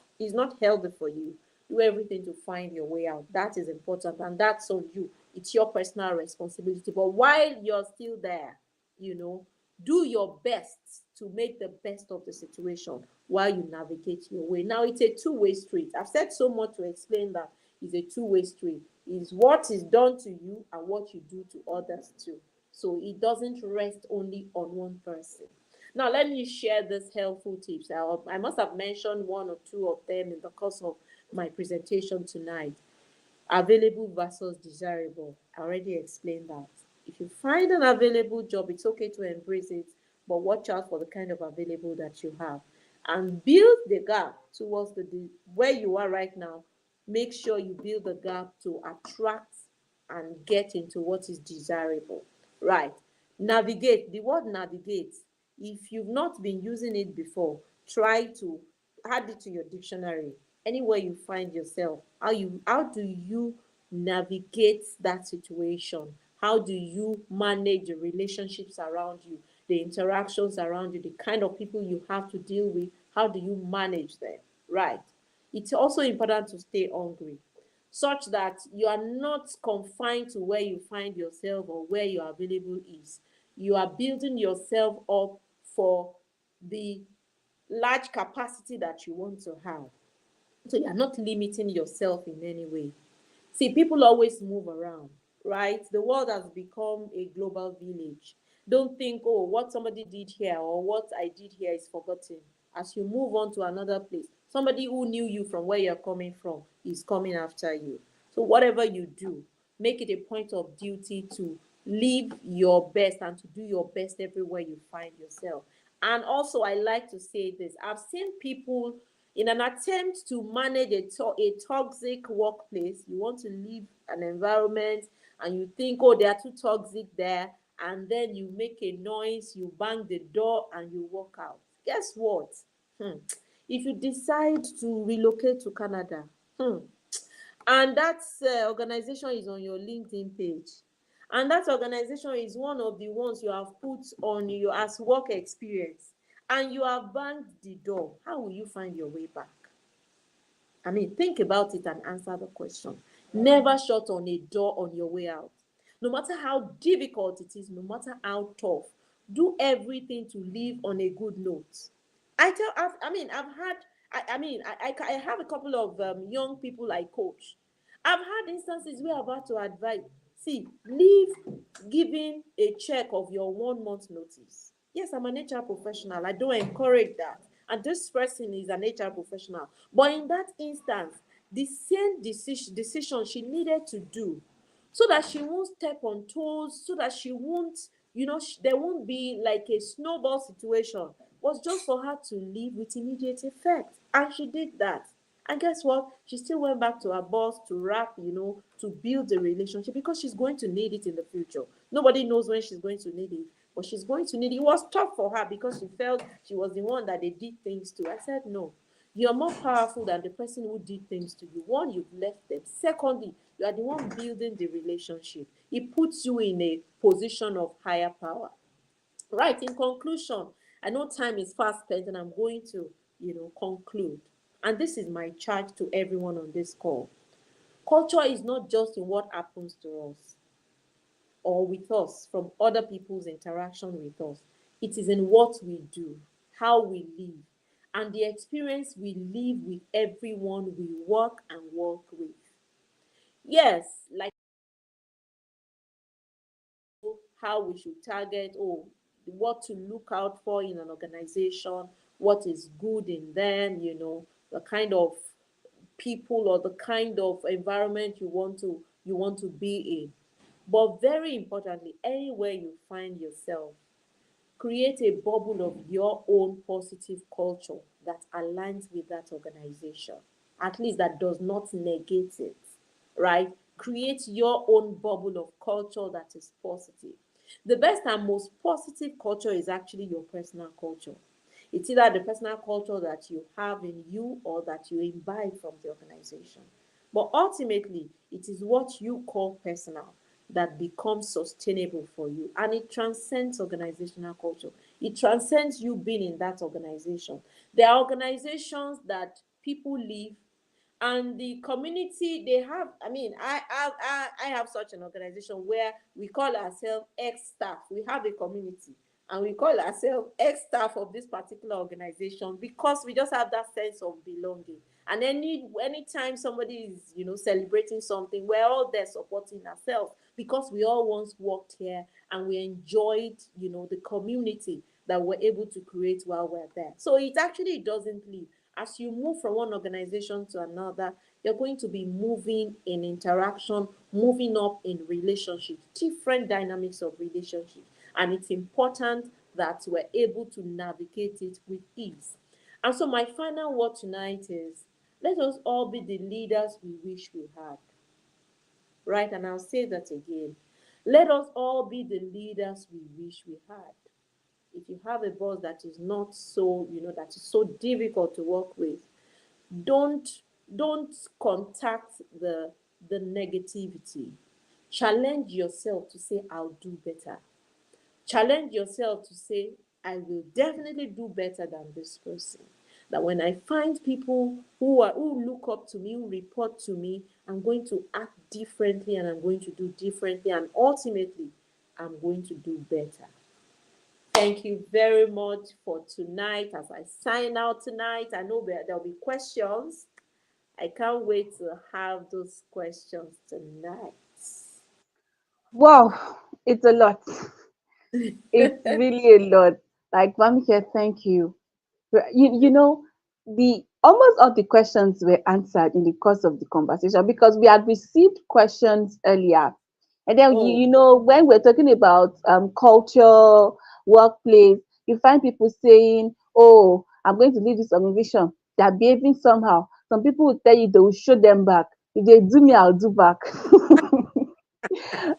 Speaker 3: healthy for you, do everything to find your way out. That is important, and that's on you. It's your personal responsibility. But while you're still there, you know, do your best to make the best of the situation while you navigate your way. Now, it's a two-way street. I've said so much to explain that it's a two-way street. It's what is done to you and what you do to others too. So it doesn't rest only on one person. Now, let me share these helpful tips. I must have mentioned one or two of them in the course of my presentation tonight. Available versus desirable. I already explained that. If you find an available job, it's okay to embrace it, but watch out for the kind of available that you have. And build the gap towards where you are right now. Make sure you build the gap to attract and get into what is desirable. Right. Navigate. The word navigate, if you've not been using it before, try to add it to your dictionary. Anywhere you find yourself, how do you navigate that situation? How do you manage the relationships around you, the interactions around you, the kind of people you have to deal with? How do you manage them? Right. It's also important to stay hungry, such that you are not confined to where you find yourself or where your available is. You are building yourself up for the large capacity that you want to have. So you're not limiting yourself in any way. See, people always move around, right? The world has become a global village. Don't think, oh, what somebody did here or what I did here is forgotten. as you move on to another place. Somebody who knew you from where you're coming from is coming after you. So whatever you do, make it a point of duty to live your best and to do your best everywhere you find yourself. And also, I like to say this: I've seen people in an attempt to manage a toxic workplace. You want to leave an environment and you think, oh, they are too toxic there, and then you make a noise, you bang the door, and you walk out. Guess what? If you decide to relocate to Canada, and that organization is on your LinkedIn page, and that organization is one of the ones you have put on your as work experience, and you have banged the door, how will you find your way back? I mean, think about it and answer the question. Never shut on a door on your way out. No matter how difficult it is, no matter how tough, do everything to live on a good note. I've had, I have a couple of young people I coach. I've had instances where I've had to advise, see, leave giving a check of your 1 month notice. Yes, I'm an HR professional. I don't encourage that. And this person is an HR professional. But in that instance, the same decision she needed to do so that she won't step on toes, so that she won't, there won't be like a snowball situation, was just for her to leave with immediate effect. And she did that. And guess what? She still went back to her boss to wrap, to build the relationship because she's going to need it in the future. Nobody knows when she's going to need it, but she's going to need it. It was tough for her because she felt she was the one that they did things to. I said, no, you're more powerful than the person who did things to you. One, you've left them. Secondly, you are the one building the relationship. It puts you in a position of higher power. Right, in conclusion, I know time is fast spent and I'm going to, conclude. And this is my charge to everyone on this call. Culture is not just in what happens to us or with us from other people's interaction with us. It is in what we do, how we live, and the experience we live with everyone we work and work with. Yes, like how we should target, what to look out for in an organization, what is good in them, the kind of people or the kind of environment you want to be in. But very importantly, anywhere you find yourself, create a bubble of your own positive culture that aligns with that organization, at least that does not negate it, right? Create your own bubble of culture that is positive. The best and most positive culture is actually your personal culture. It's either the personal culture that you have in you or that you imbibe from the organization. But ultimately, it is what you call personal that becomes sustainable for you. And it transcends organizational culture. It transcends you being in that organization. There are organizations that people leave and the community they have. I have such an organization where we call ourselves ex-staff. We have a community and we call ourselves ex-staff of this particular organization because we just have that sense of belonging. And anytime somebody is celebrating something, we're all there supporting ourselves because we all once worked here and we enjoyed the community that we're able to create while we're there. So it doesn't leave. As you move from one organization to another, you're going to be moving in interaction, moving up in relationships, different dynamics of relationships. And it's important that we're able to navigate it with ease. And so my final word tonight is, let us all be the leaders we wish we had. Right? And I'll say that again. Let us all be the leaders we wish we had. If you have a boss that is not so, that is so difficult to work with, don't don't contact the negativity. Challenge yourself to say, I'll do better. Challenge yourself to say, I will definitely do better than this person. That when I find people who look up to me, who report to me, I'm going to act differently and I'm going to do differently, and ultimately I'm going to do better. Thank you very much for tonight. As I sign out tonight, I know there'll be questions. I can't wait to have those questions tonight.
Speaker 1: Wow, it's a lot. It's really a lot. Like, Mami here, thank you. You know, the almost all the questions were answered in the course of the conversation because we had received questions earlier. And then
Speaker 3: Oh,
Speaker 1: you know, when we're talking about culture, workplace, you find people saying, "Oh, I'm going to leave this organization." They're behaving somehow. Some people will tell you they will show them back. If they do me, I'll do back.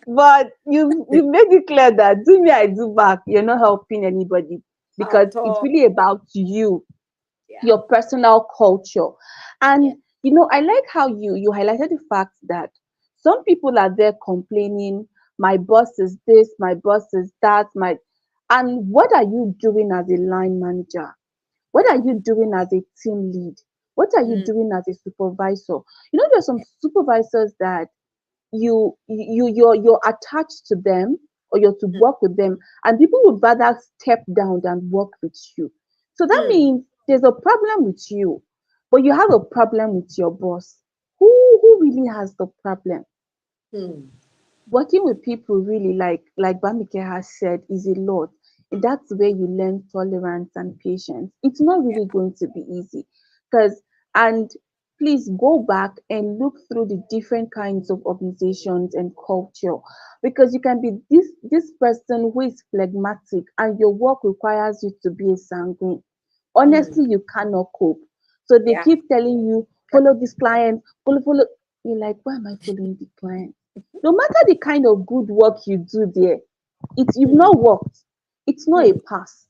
Speaker 1: But you made it clear that do me, I do back. You're not helping anybody because
Speaker 3: at
Speaker 1: it's
Speaker 3: all.
Speaker 1: really about you,
Speaker 3: Yeah.
Speaker 1: your personal culture.
Speaker 3: Yeah.
Speaker 1: And you know, I like how you highlighted the fact that some people are there complaining, my boss is this, my boss is that, my and what are you doing as a line manager? What are
Speaker 3: Yeah.
Speaker 1: you doing as a team lead? What are you
Speaker 3: Mm,
Speaker 1: doing as a supervisor? You know, there's some supervisors that you're attached to them or you're to
Speaker 3: mm,
Speaker 1: work with them, and people would rather step down than work with you. So that
Speaker 3: mm,
Speaker 1: means there's a problem with you, but you have a problem with your boss. Who really has the problem?
Speaker 3: mm.
Speaker 1: Working with people really, like Bamike has said, is a lot. And that's where you learn tolerance and patience. It's not
Speaker 3: Yeah.
Speaker 1: really going to be easy because, and please go back and look through the different kinds of organizations and culture, because you can be this person who is phlegmatic and your work requires you to be a sanguine.
Speaker 3: Mm.
Speaker 1: Honestly, you cannot cope. So they
Speaker 3: Yeah.
Speaker 1: keep telling you, follow this client, follow. You're like, why am I following the client? No matter the kind of good work you do there, you've
Speaker 3: Mm,
Speaker 1: not worked. It's not a
Speaker 3: mm.
Speaker 1: pass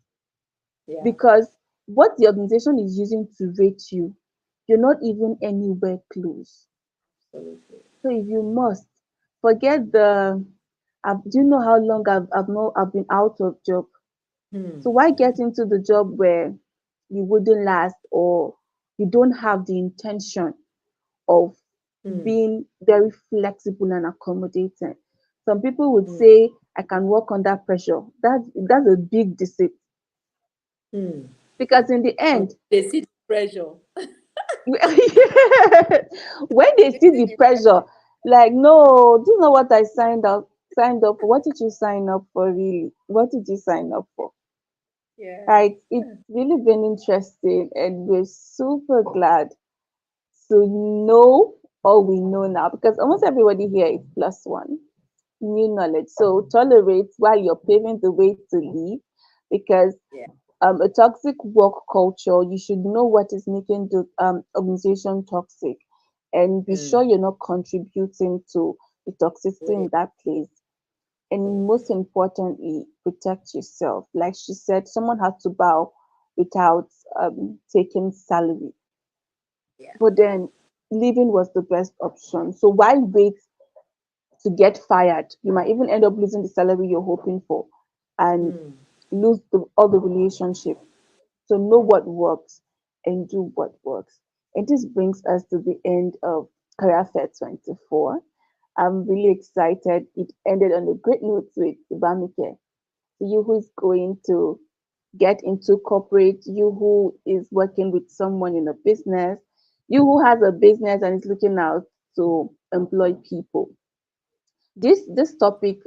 Speaker 3: Yeah.
Speaker 1: because what the organization is using to rate you, you're not even anywhere close.
Speaker 3: Absolutely.
Speaker 1: So if you must forget do you know how long I've been out of job?
Speaker 3: Mm,
Speaker 1: So why get into the job where you wouldn't last, or you don't have the intention of
Speaker 3: mm,
Speaker 1: being very flexible and accommodating? Some people would
Speaker 3: mm,
Speaker 1: say, I can work under pressure. That's a big deceit
Speaker 3: mm.
Speaker 1: because in the
Speaker 3: And
Speaker 1: end,
Speaker 3: they see the pressure.
Speaker 1: when they
Speaker 3: They
Speaker 1: see
Speaker 3: see
Speaker 1: the
Speaker 3: the
Speaker 1: pressure, like, no, this is not what I signed up for. What did you sign up for really? What did you sign up for?
Speaker 3: yeah.
Speaker 1: Right? It's really been interesting, and we're super glad to know all we know now because almost everybody here is plus one new knowledge. So tolerate while you're paving the way to leave, because
Speaker 3: Yeah.
Speaker 1: a toxic work culture, you should know what is making the organization toxic and be
Speaker 3: Mm.
Speaker 1: sure you're not contributing to the toxicity
Speaker 3: Wait.
Speaker 1: in that place. And most importantly, protect yourself. Like she said, someone had to bow without taking salary,
Speaker 3: Yeah.
Speaker 1: but then leaving was the best option. So why wait to get fired? You might even end up losing the salary you're hoping for and
Speaker 3: Mm.
Speaker 1: lose all the relationship. So know what works and do what works. And this brings us to the end of Career Fair 24. I'm really excited. It ended on a great note with Ubamike. To you who is going to get into corporate, you who is working with someone in a business, you who has a business and is looking out to employ people. This topic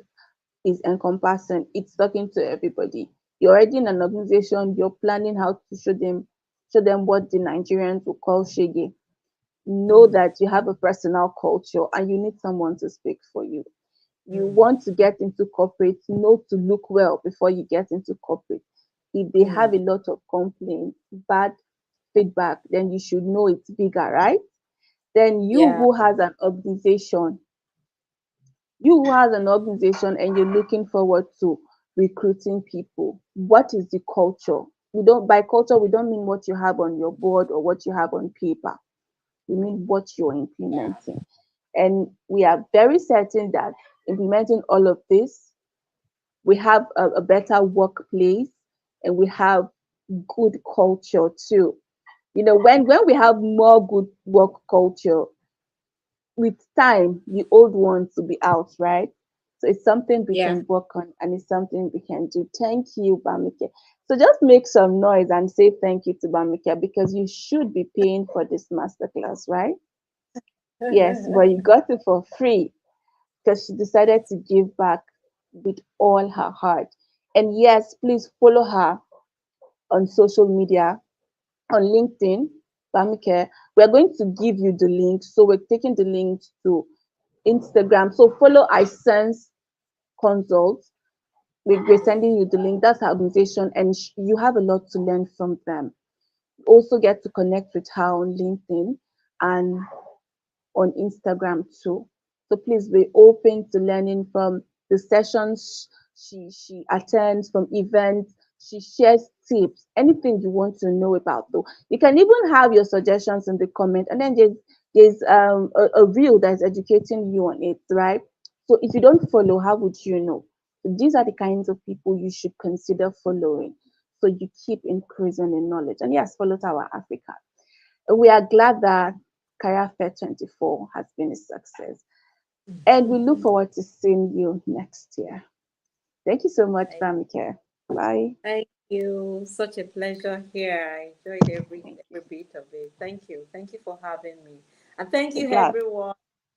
Speaker 1: is encompassing. It's talking to everybody. You're already in an organization, you're planning how to show them what the Nigerians will call shege. Know
Speaker 3: Mm.
Speaker 1: that you have a personal culture and you need someone to speak for you. You
Speaker 3: Mm.
Speaker 1: want to get into corporate, know to look well before you get into corporate. If they have
Speaker 3: Mm.
Speaker 1: a lot of complaints, bad feedback, then you should know it's bigger, right? Then
Speaker 3: Yeah.
Speaker 1: you who has an organization and you're looking forward to recruiting people, what is the culture? We don't By culture we don't mean what you have on your board or what you have on paper. We mean what you're
Speaker 3: Yeah.
Speaker 1: implementing. And we are very certain that implementing all of this, we have a better workplace and we have good culture too. You know, when we have more good work culture, with time, the old ones will be out, right? So it's something we
Speaker 3: Yeah.
Speaker 1: can work on and it's something we can do. Thank you, Bamike. So just make some noise and say thank you to Bamike because you should be paying for this masterclass, right? Yes, but you got it for free because she decided to give back with all her heart. And yes, please follow her on social media. on LinkedIn, Bamike, we're going to give you the link. So we're taking the link to Instagram. So follow iSense Consult. We're sending you the link. That's our organization, and you have a lot to learn from them. You also get to connect with her on LinkedIn and on Instagram too. So please be open to learning from the sessions she attends, from events. She shares tips, anything you want to know about though. You can even have your suggestions in the comment, and then there's a reel that's educating you on it, right? So if you don't follow, how would you know? So these are the kinds of people you should consider following, so you keep increasing in knowledge. And yes, follow Tower Africa. We are glad that Career Fair 24 has been a success, and we look forward to seeing you next year. Thank you so much, Bamike. Bye.
Speaker 3: Thank you. Such a pleasure here. I enjoyed every bit of it. Thank you. Thank you for having me. And thank
Speaker 1: We're
Speaker 3: you,
Speaker 1: glad.
Speaker 3: everyone.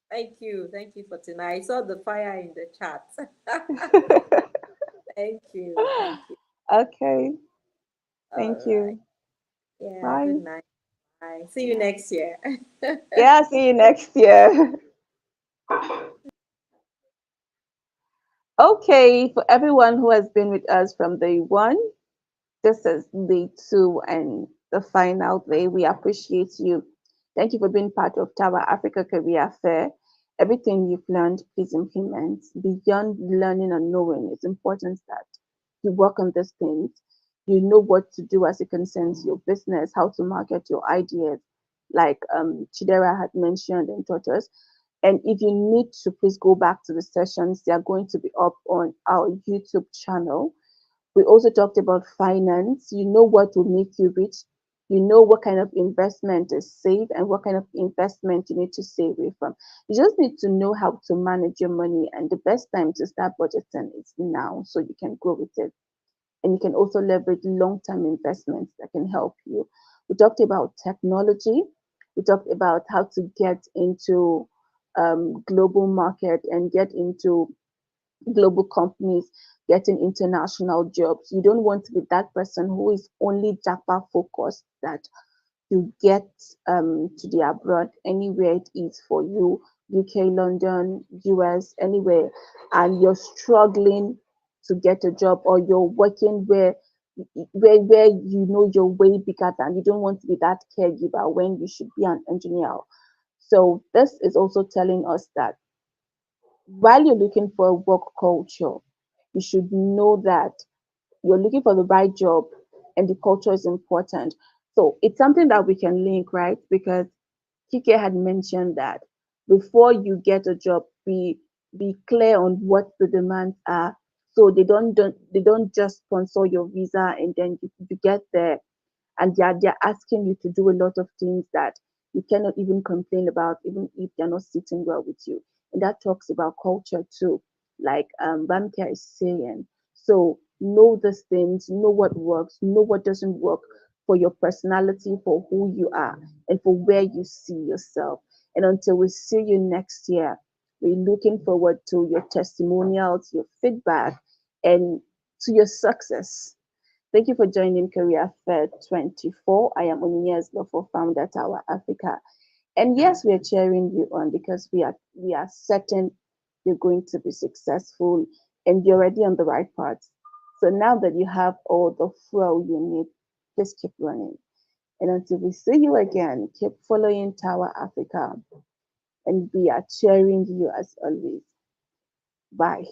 Speaker 3: Thank you. Thank you for tonight. I saw the fire in the chat. Thank you. Thank you.
Speaker 1: Okay.
Speaker 3: All
Speaker 1: Thank
Speaker 3: right.
Speaker 1: you.
Speaker 3: Yeah. Good
Speaker 1: Bye.
Speaker 3: night. Bye. See you next year.
Speaker 1: Yeah, see you next year. Okay, for everyone who has been with us from day one, this is day two and the final day. We appreciate you. Thank you for being part of Tower Africa Career Fair. Everything you've learned, please implement. Beyond learning and knowing, it's important that you work on these things. You know what to do as it concerns your business, how to market your ideas, like Chidera had mentioned and taught us. And if you need to, please go back to the sessions. They are going to be up on our YouTube channel. We also talked about finance. You know what will make you rich. You know what kind of investment is safe and what kind of investment you need to stay away from. You just need to know how to manage your money, and the best time to start budgeting is now, so you can grow with it. And you can also leverage long-term investments that can help you. We talked about technology. We talked about how to get into global market and get into global companies, getting international jobs. You don't want to be that person who is only Japa focused, that you get to the abroad, anywhere it is for you, UK, London, US, anywhere, and you're struggling to get a job, or you're working where you know you're way bigger than. You don't want to be that caregiver when you should be an engineer. So this is also telling us that while you're looking for a work culture, you should know that you're looking for the right job and the culture is important. So it's something that we can link, right? Because Kike had mentioned that before you get a job, be clear on what the demands are. So they don't just sponsor your visa and then you get there and they're asking you to do a lot of things that you cannot even complain about, even if they're not sitting well with you. And that talks about culture too, like Bamkia is saying. So know these things, know what works, know what doesn't work for your personality, for who you are, and for where you see yourself. And until we see you next year, we're looking forward to your testimonials, your feedback, and to your success. Thank you for joining Career Fair 24. I am Onyinye Lawful, founder at Tower Africa. And yes, we are cheering you on because we are certain you're going to be successful and you're already on the right path. So now that you have all the fuel you need, just keep running. And until we see you again, keep following Tower Africa. And we are cheering you as always. Bye.